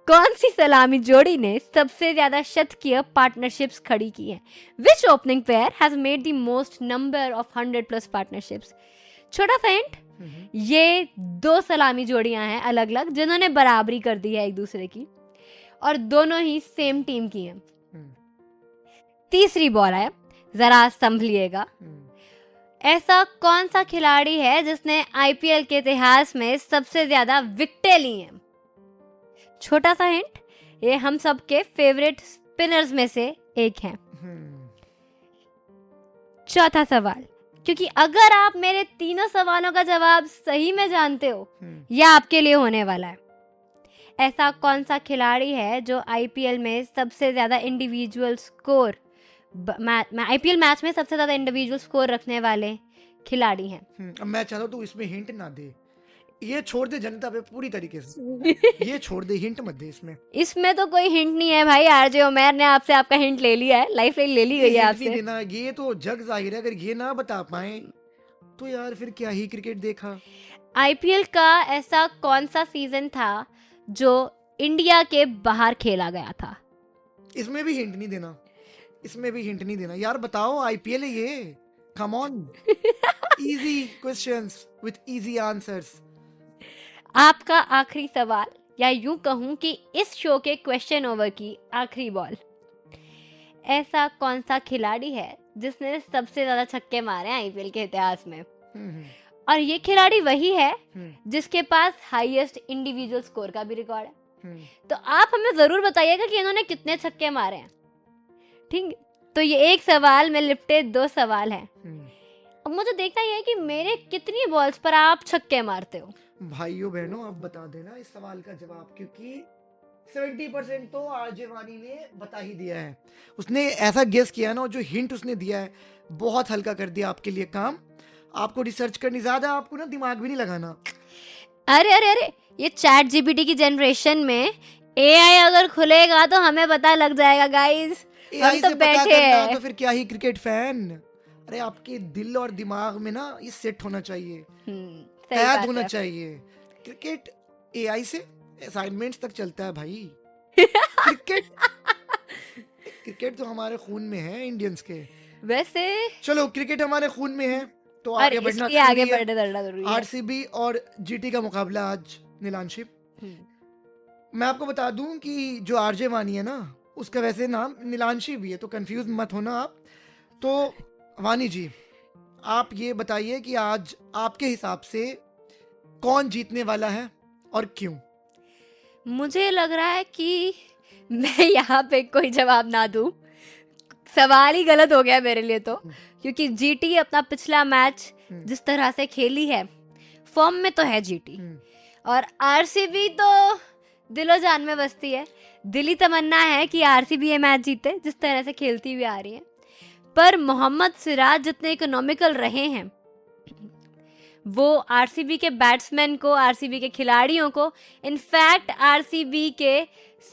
कौन सी सलामी जोड़ी ने सबसे ज्यादा शतकीय पार्टनरशिप्स खड़ी की हैं? Which opening pair has made the most number of 100+ partnerships? छोटा सा हिंट, ये 2 सलामी जोड़ियां हैं अलग अलग, जिन्होंने बराबरी कर दी है एक दूसरे की, और दोनों ही सेम टीम की हैं। तीसरी बॉल है, जरा संभलिएगा। ऐसा कौन सा खिलाड़ी है जिसने आईपीएल के इतिहास में सबसे ज्यादा विकेटें ली हैं? छोटा सा हिंट, ये हम सबके फेवरेट स्पिनर्स में से एक हैं। चौथा सवाल, क्योंकि अगर आप मेरे तीनों सवालों का जवाब सही में जानते हो, यह आपके लिए होने वाला है। ऐसा कौन सा खिलाड़ी है जो आईपीएल में सबसे ज्यादा इंडिविजुअल स्कोर, आईपीएल मैच में सबसे ज्यादा इंडिविजुअल स्कोर रखने वाले खिलाड़ी हैं? अब मैं चाहता हूँ तू इसमें हिंट ना दे, ये छोड़ दे जनता पे पूरी तरीके से, ये छोड़ दे, हिंट मत दे इसमें। इसमें तो कोई हिंट नहीं है भाई, आरजे उमैर ने आपसे आपका हिंट ले लिया है, लाइफ लाइन ले ली गई है आपसे। ये तो जग जाहिर है, अगर ये ना बता पाए तो यार फिर क्या ही क्रिकेट देखा। आईपीएल का ऐसा कौन सा सीजन था जो इंडिया के बाहर खेला गया था? इसमें भी हिंट नहीं देना, इसमें भी हिंट नहीं देना यार, बताओ आईपीएल है ये, come on. Easy questions with easy answers. आपका आखिरी सवाल, या यूं कहूं कि इस शो के क्वेश्चन ओवर की आखिरी बॉल। ऐसा कौन सा खिलाड़ी है जिसने सबसे ज्यादा छक्के मारे हैं आईपीएल के इतिहास में? और ये खिलाड़ी वही है जिसके पास हाईएस्ट इंडिविजुअल स्कोर का भी रिकॉर्ड है। तो आप हमें जरूर बताइएगा कि इन्होंने कितने छक्के मारे हैं। ठीक, तो ये एक सवाल में लिपटे 2 सवाल हैं। अब मुझे देखना ये है कि मेरे कितनी बॉल्स पर आप छक्के मारते हो। भाइयों बहनों, आप बता देना इस सवाल का जवाब, क्योंकि 70% तो आरजे वानी ने बता ही दिया है। उसने ऐसा गेस किया ना, जो हिंट उसने दिया है बहुत हल्का कर दिया आपके लिए काम। आपको रिसर्च करनी ज्यादा, आपको ना दिमाग भी नहीं लगाना। अरे अरे अरे, ये चैट जीपीटी की जनरेशन में एआई अगर खुलेगा तो हमें पता लग जाएगा गाइस। हम तो बैठे हैं। तो फिर क्या ही क्रिकेट फैन। अरे आपके दिल और दिमाग में ना ये सेट होना चाहिए, कैद होना चाहिए। क्रिकेट एआई से असाइनमेंट्स तक चलता है भाई। क्रिकेट तो हमारे खून में है इंडियंस के। वैसे चलो क्रिकेट हमारे खून में है तो आगे बढ़ना जरूरी है। आरसीबी और जीटी का मुकाबला आज नीलांशी। मैं आपको बता दूं कि जो आरजे वानी है ना, उसका वैसे नाम नीलांशी भी है, तो कंफ्यूज मत होना आप। तो वानी जी, आप ये बताइए कि आज आपके हिसाब से कौन जीतने वाला है और क्यों? मुझे लग रहा है कि मैं यहाँ पे कोई जवाब ना दूं, सवाल ही गलत हो गया मेरे लिए तो, क्योंकि जीटी अपना पिछला मैच जिस तरह से खेली है, फॉर्म में तो है जीटी, और आरसीबी तो दिलो जान में बसती है। दिली तमन्ना है कि आरसीबी ये मैच जीते, जिस तरह से खेलती हुई आ रही है। पर मोहम्मद सिराज जितने इकोनॉमिकल रहे हैं, वो आरसीबी के बैट्समैन को, आरसीबी के खिलाड़ियों को, इनफैक्ट आरसीबी के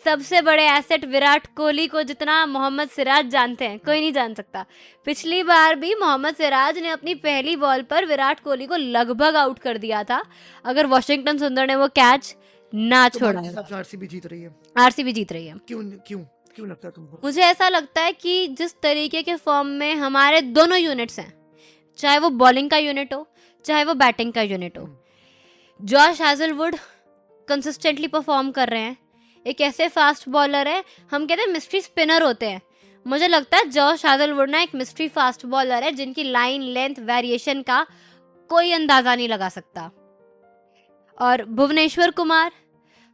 सबसे बड़े एसेट विराट कोहली को जितना मोहम्मद सिराज जानते हैं, कोई नहीं जान सकता। पिछली बार भी मोहम्मद सिराज ने अपनी पहली बॉल पर विराट कोहली को लगभग आउट कर दिया था, अगर वॉशिंगटन सुंदर ने वो कैच ना छोड़ा। आरसीबी जीत रही है। आरसीबी जीत रही है। क्यों क्यों क्यों लगता है तुमको? मुझे ऐसा लगता है कि जिस तरीके के फॉर्म में हमारे दोनों यूनिट्स हैं, चाहे वो बॉलिंग का यूनिट हो चाहे वो बैटिंग का यूनिट हो, जॉश हैजलवुड कंसिस्टेंटली परफॉर्म कर रहे हैं। एक ऐसे फास्ट बॉलर है, हम कहते हैं मिस्ट्री स्पिनर होते हैं, मुझे लगता है जॉश हैजलवुड ना एक मिस्ट्री फास्ट बॉलर है, जिनकी लाइन लेंथ वेरिएशन का कोई अंदाजा नहीं लगा सकता। और भुवनेश्वर कुमार,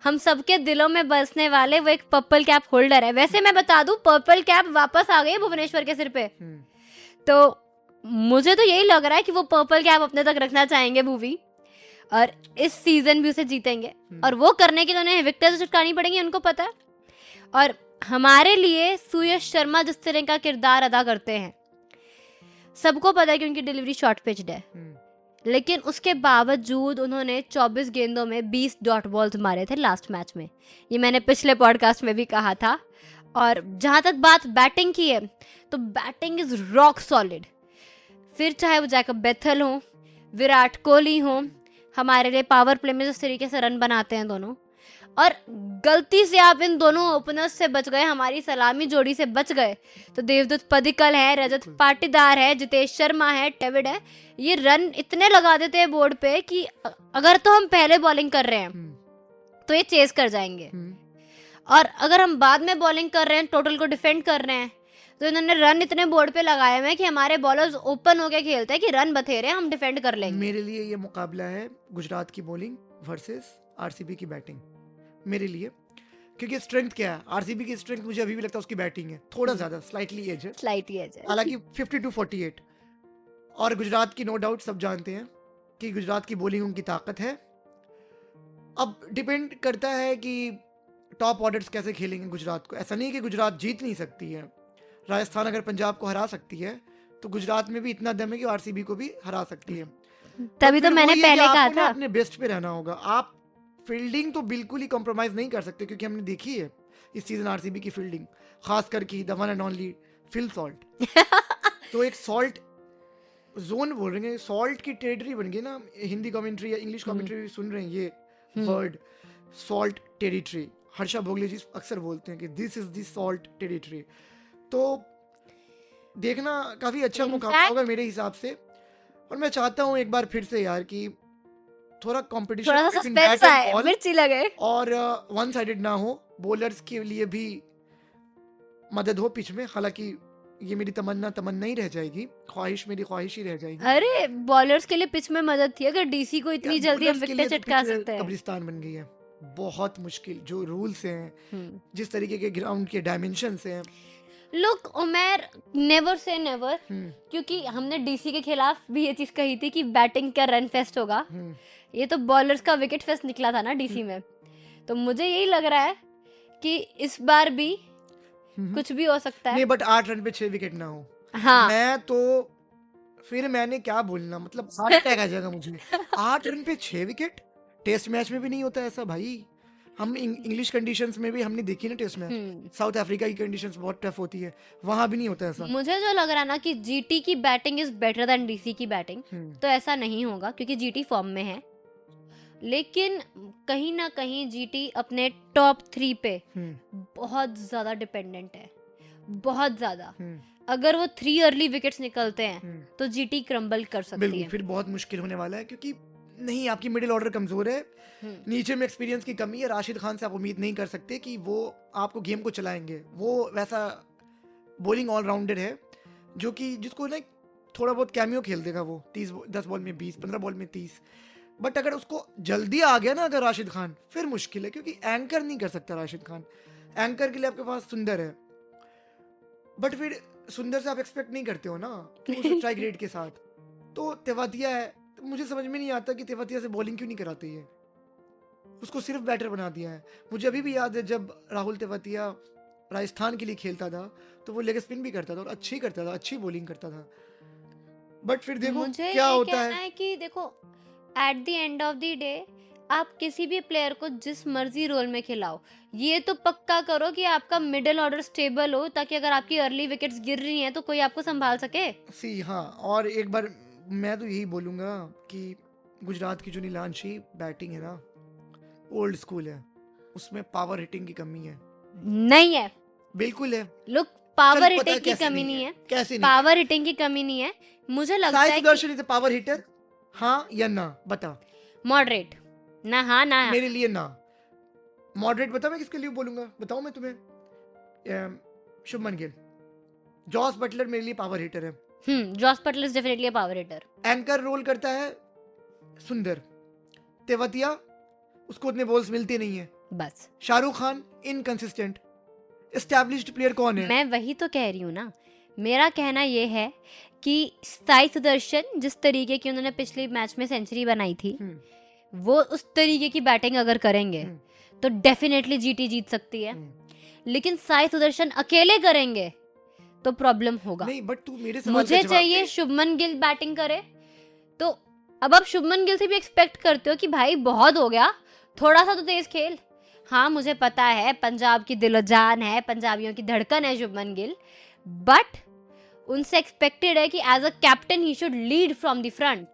हम सबके दिलों में बसने वाले वो एक पर्पल कैप होल्डर है। वैसे मैं बता दूं, पर्पल कैप वापस आ गई है भुवनेश्वर के सिर पे। तो मुझे तो यही लग रहा है कि वो पर्पल कैप अपने तक रखना चाहेंगे भुवी, और इस सीजन भी उसे जीतेंगे। और वो करने के लिए उन्हें विकेट तो चटकानी पड़ेंगी, उनको पता है। और हमारे लिए सुयश शर्मा जिस तरह का किरदार अदा करते हैं, सबको पता है कि उनकी डिलीवरी शॉर्ट पिच्ड है, लेकिन उसके बावजूद उन्होंने 24 गेंदों में 20 डॉट बॉल्स मारे थे लास्ट मैच में। ये मैंने पिछले पॉडकास्ट में भी कहा था। और जहाँ तक बात बैटिंग की है, तो बैटिंग इज रॉक सॉलिड। फिर चाहे वो जैकब बेथल हो, विराट कोहली हो, हमारे लिए पावर प्ले में जिस तरीके से रन बनाते हैं दोनों, और गलती से आप इन दोनों ओपनर्स से बच गए, हमारी सलामी जोड़ी से बच गए, तो देवदत्त पडिक्कल है, रजत पाटीदार है, जितेश शर्मा है, टेविड है, ये रन इतने लगा देते हैं बोर्ड पे कि अगर तो हम पहले बॉलिंग कर रहे हैं तो ये चेस कर जाएंगे, और अगर हम बाद में बॉलिंग कर रहे हैं, टोटल को डिफेंड कर रहे हैं, तो इन्होंने रन इतने बोर्ड पे लगाए हुए हैं कि हमारे बॉलर्स ओपन होके खेलते हैं कि रन बथेरे हम डिफेंड कर लेंगे। मेरे लिए ये मुकाबला है गुजरात की बॉलिंग वर्सेस आरसीबी की बैटिंग, मेरे लिए। क्योंकि स्ट्रेंथ क्या है, आरसीबी की स्ट्रेंथ मुझे अभी भी लगता है उसकी बैटिंग है, थोड़ा ज्यादा स्लाइटली एज है, हालांकि 52-48। और गुजरात की नो डाउट सब जानते हैं कि गुजरात की बॉलिंग उनकी ताकत है। अब डिपेंड करता है कि टॉप ऑर्डर्स कैसे खेलेंगे गुजरात को। ऐसा नहीं कि गुजरात जीत नहीं सकती है, राजस्थान अगर पंजाब को हरा सकती है तो गुजरात में भी इतना दम है कि आरसीबी को भी हरा सकती है। तभी तो मैंने पहले कहा था अपने बेस्ट पे रहना होगा। आप फील्डिंग तो बिल्कुल ही कॉम्प्रोमाइज नहीं कर सकते, क्योंकि हमने देखी है इस सीजन आरसीबी की फील्डिंग, खास करके the one and only Phil Salt. तो एक सॉल्ट जोन बोल रहे हैं, सॉल्ट की टेरिटरी बन गई ना। हिंदी कमेंट्री या इंग्लिश कमेंट्री भी सुन रहे हैं ये word salt territory. Harsha Bhogle ji अक्सर बोलते हैं कि this is the salt territory. तो देखना काफी अच्छा मुकाबला होगा मेरे हिसाब से। और मैं चाहता हूँ एक बार फिर से यार कि थोड़ा कंपटीशन थोड़ा सा सस्पेंस आए, मिर्ची लगे और वन साइडेड ना हो, बॉलर्स के लिए भी मदद हो पिच में। हालांकि ये मेरी तमन्ना ही रह जाएगी, ख्वाहिश मेरी ख्वाहिश ही रह जाएगी। अरे बॉलर्स के लिए पिच में मदद थी, अगर डीसी को इतनी जल्दी हम विकेट चटका सकते हैं। कब्रिस्तान बन गई है, बहुत मुश्किल। जो रूल्स हैं, जिस तरीके के ग्राउंड के डायमेंशंस हैं। Look Umar, never say never, क्योंकि हमने डीसी के खिलाफ भी ये चीज कही थी कि बैटिंग का रन फेस्ट होगा। ये तो बॉलर्स का विकेट फेस्ट निकला था ना डीसी में। तो मुझे यही लग रहा है कि इस बार भी कुछ भी हो सकता है। नहीं, बट 8 रन पे 6 विकेट ना हो। हाँ, मैं तो फिर मैंने क्या बोलना, मतलब हार्ट अटैक आ जाएगा मुझे। 8 रन पे 6 विकेट टेस्ट मैच में भी नहीं होता ऐसा भाई। हम इंग्लिश कंडीशंस में भी हमने देखी ना टेस्ट मैच, साउथ अफ्रीका की कंडीशंस बहुत टफ होती है, वहां भी नहीं होता ऐसा। मुझे जो लग रहा है ना कि जीटी की batting is better than DC की बैटिंग, तो ऐसा नहीं होगा क्योंकि जीटी फॉर्म में है। लेकिन कहीं ना कहीं जीटी अपने टॉप 3 पे बहुत ज्यादा डिपेंडेंट है, बहुत ज्यादा। अगर वो 3 अर्ली विकेट्स निकलते हैं तो जीटी क्रम्बल कर सकती है। फिर बहुत मुश्किल होने वाला है, क्योंकि नहीं, आपकी मिडिल ऑर्डर कमजोर है, नीचे में एक्सपीरियंस की कमी है। राशिद खान से आप उम्मीद नहीं कर सकते कि वो आपको गेम को चलाएंगे। वो वैसा बॉलिंग ऑलराउंडर है जो कि जिसको ना थोड़ा बहुत कैमियो खेल देगा वो, 10 बॉल में 20, 15 बॉल में 30। बट अगर उसको जल्दी आ गया ना अगर राशिद खान, फिर मुश्किल है, क्योंकि एंकर नहीं कर सकता राशिद खान। एंकर के लिए आपके पास सुंदर है, बट फिर सुंदर से आप एक्सपेक्ट नहीं करते हो ना कि वो स्ट्राइक रेट के साथ। तो तेवातिया है, तो मुझे समझ में नहीं आता कि तेवातिया से बॉलिंग क्यों नहीं कराते है। उसको सिर्फ बैटर बना दिया है। मुझे अभी भी याद है जब राहुल तेवातिया राजस्थान के लिए खेलता था तो वो लेग स्पिन भी करता था और अच्छी करता था, अच्छी बॉलिंग करता था। बट फिर देखो मुझे क्या ये होता कहना है कि देखो at the end of the day आप किसी भी प्लेयर को जिस मर्जी रोल में खिलाओ, ये तो पक्का करो कि आपका मिडिल ऑर्डर स्टेबल हो, ताकि अगर आपकी अर्ली विकेट्स गिर रही हैं तो कोई आपको संभाल सके। हाँ, और एक बार मैं तो यही बोलूंगा कि गुजरात की जो नीलांशी बैटिंग है ना, ओल्ड स्कूल है, उसमें पावर हिटिंग की कमी है। नहीं है, बिल्कुल है। लुक, पावर हिटिंग की कमी नहीं है। कैसे नहीं? पावर हिटिंग की कमी नहीं है। मुझे लगता है Sudarshan is a power heater, हाँ या ना बता। मॉडरेट, ना हाँ ना मेरे लिए ना। मॉडरेट बता मैं किसके लिए बोलूंगा, बताऊं मैं तुम्हें? शुभमन गिल। जॉस बटलर मेरे लिए पावर हिटर है। Jos Buttler is definitely a power hitter. Anchor role करता है सुंदर। तेवतिया, उसको उतने बॉल्स मिलते नहीं है बस। Shahrukh Khan inconsistent. Established player कौन है? मैं वही तो कह रही हूँ ना। मेरा कहना ये है कि साई सुदर्शन जिस तरीके की उन्होंने पिछले मैच में सेंचुरी बनाई थी, वो उस तरीके की बैटिंग अगर करेंगे तो डेफिनेटली जीटी जीत सकती है। लेकिन साई सुदर्शन अकेले करेंगे तो प्रॉब्लम होगा। नहीं, बट तू मेरे सवाल मुझे चाहिए शुभमन गिल बैटिंग करे। तो अब आप शुभमन गिल से भी एक्सपेक्ट करते हो कि भाई बहुत हो गया, थोड़ा सा तो तेज खेल। हाँ, मुझे पता है पंजाब की दिलो जान है, पंजाबियों की धड़कन है शुभमन गिल, बट उनसे एक्सपेक्टेड है कि as a captain he should lead from the front.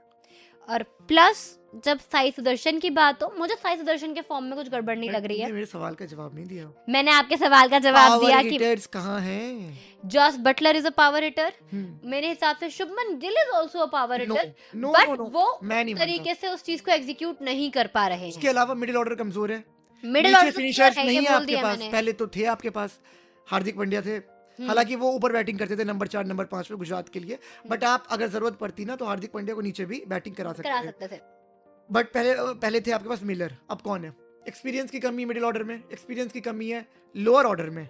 और प्लस जब साई सुदर्शन की बात हो, मुझे साई सुदर्शन के फॉर्म में कुछ गड़बड़ नहीं लग रही है। मेरे सवाल का जवाब नहीं दिया। मैंने आपके सवाल का जवाब दिया कि हिटर्स कहाँ हैं? Jos Buttler is a power hitter. मेरे हिसाब से Shubman Gill is also a power hitter, but वो तरीके से उस चीज को एग्जीक्यूट नहीं कर पा रहे हैं। इसके अलावा मिडिल ऑर्डर कमजोर है। मिडिल ऑर्डर फिनिशर्स नहीं है आपके पास। पहले तो थे आपके पास, हार्दिक पांड्या थे, हालांकि वो ऊपर बैटिंग करते थे नंबर 4 नंबर 5 पे गुजरात के लिए। बट आप अगर जरूरत पड़ती ना तो हार्दिक पांड्या को नीचे भी बैटिंग करा सकते थे। बट पहले थे आपके पास मिलर। अब कौन है? एक्सपीरियंस की कमी मिडिल ऑर्डर में, एक्सपीरियंस की कमी है लोअर ऑर्डर में।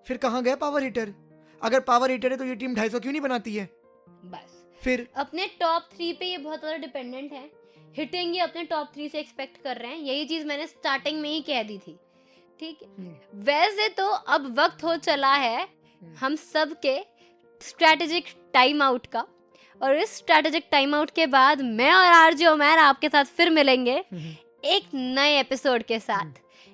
फिर कहाँ गए पावर हिटर? अगर पावर हिटर है तो ये टीम 250 क्यों नहीं बनाती है? बस फिर अपने टॉप 3 पे ये बहुत ज्यादा डिपेंडेंट है। हिटिंग ये अपने टॉप 3 से एक्सपेक्ट कर रहे हैं। यही चीज मैंने स्टार्टिंग में ही कह दी थी, ठीक है। वैसे तो अब वक्त हो चला है हम सब के स्ट्रेटेजिक टाइम आउट का, और इस स्ट्रेटेजिक टाइम आउट के बाद मैं और आरजे उमर आपके साथ फिर मिलेंगे एक नए एपिसोड के साथ,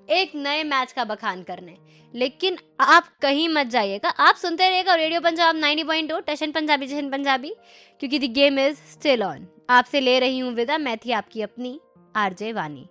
एक नए मैच का बखान करने। लेकिन आप कहीं मत जाइएगा, आप सुनते रहिएगा रेडियो पंजाब 90.2 टशन पंजाबी, क्योंकि the game is still on. आपसे ले रही हूँ विदा, मैं थी आपकी अपनी आरजे वानी।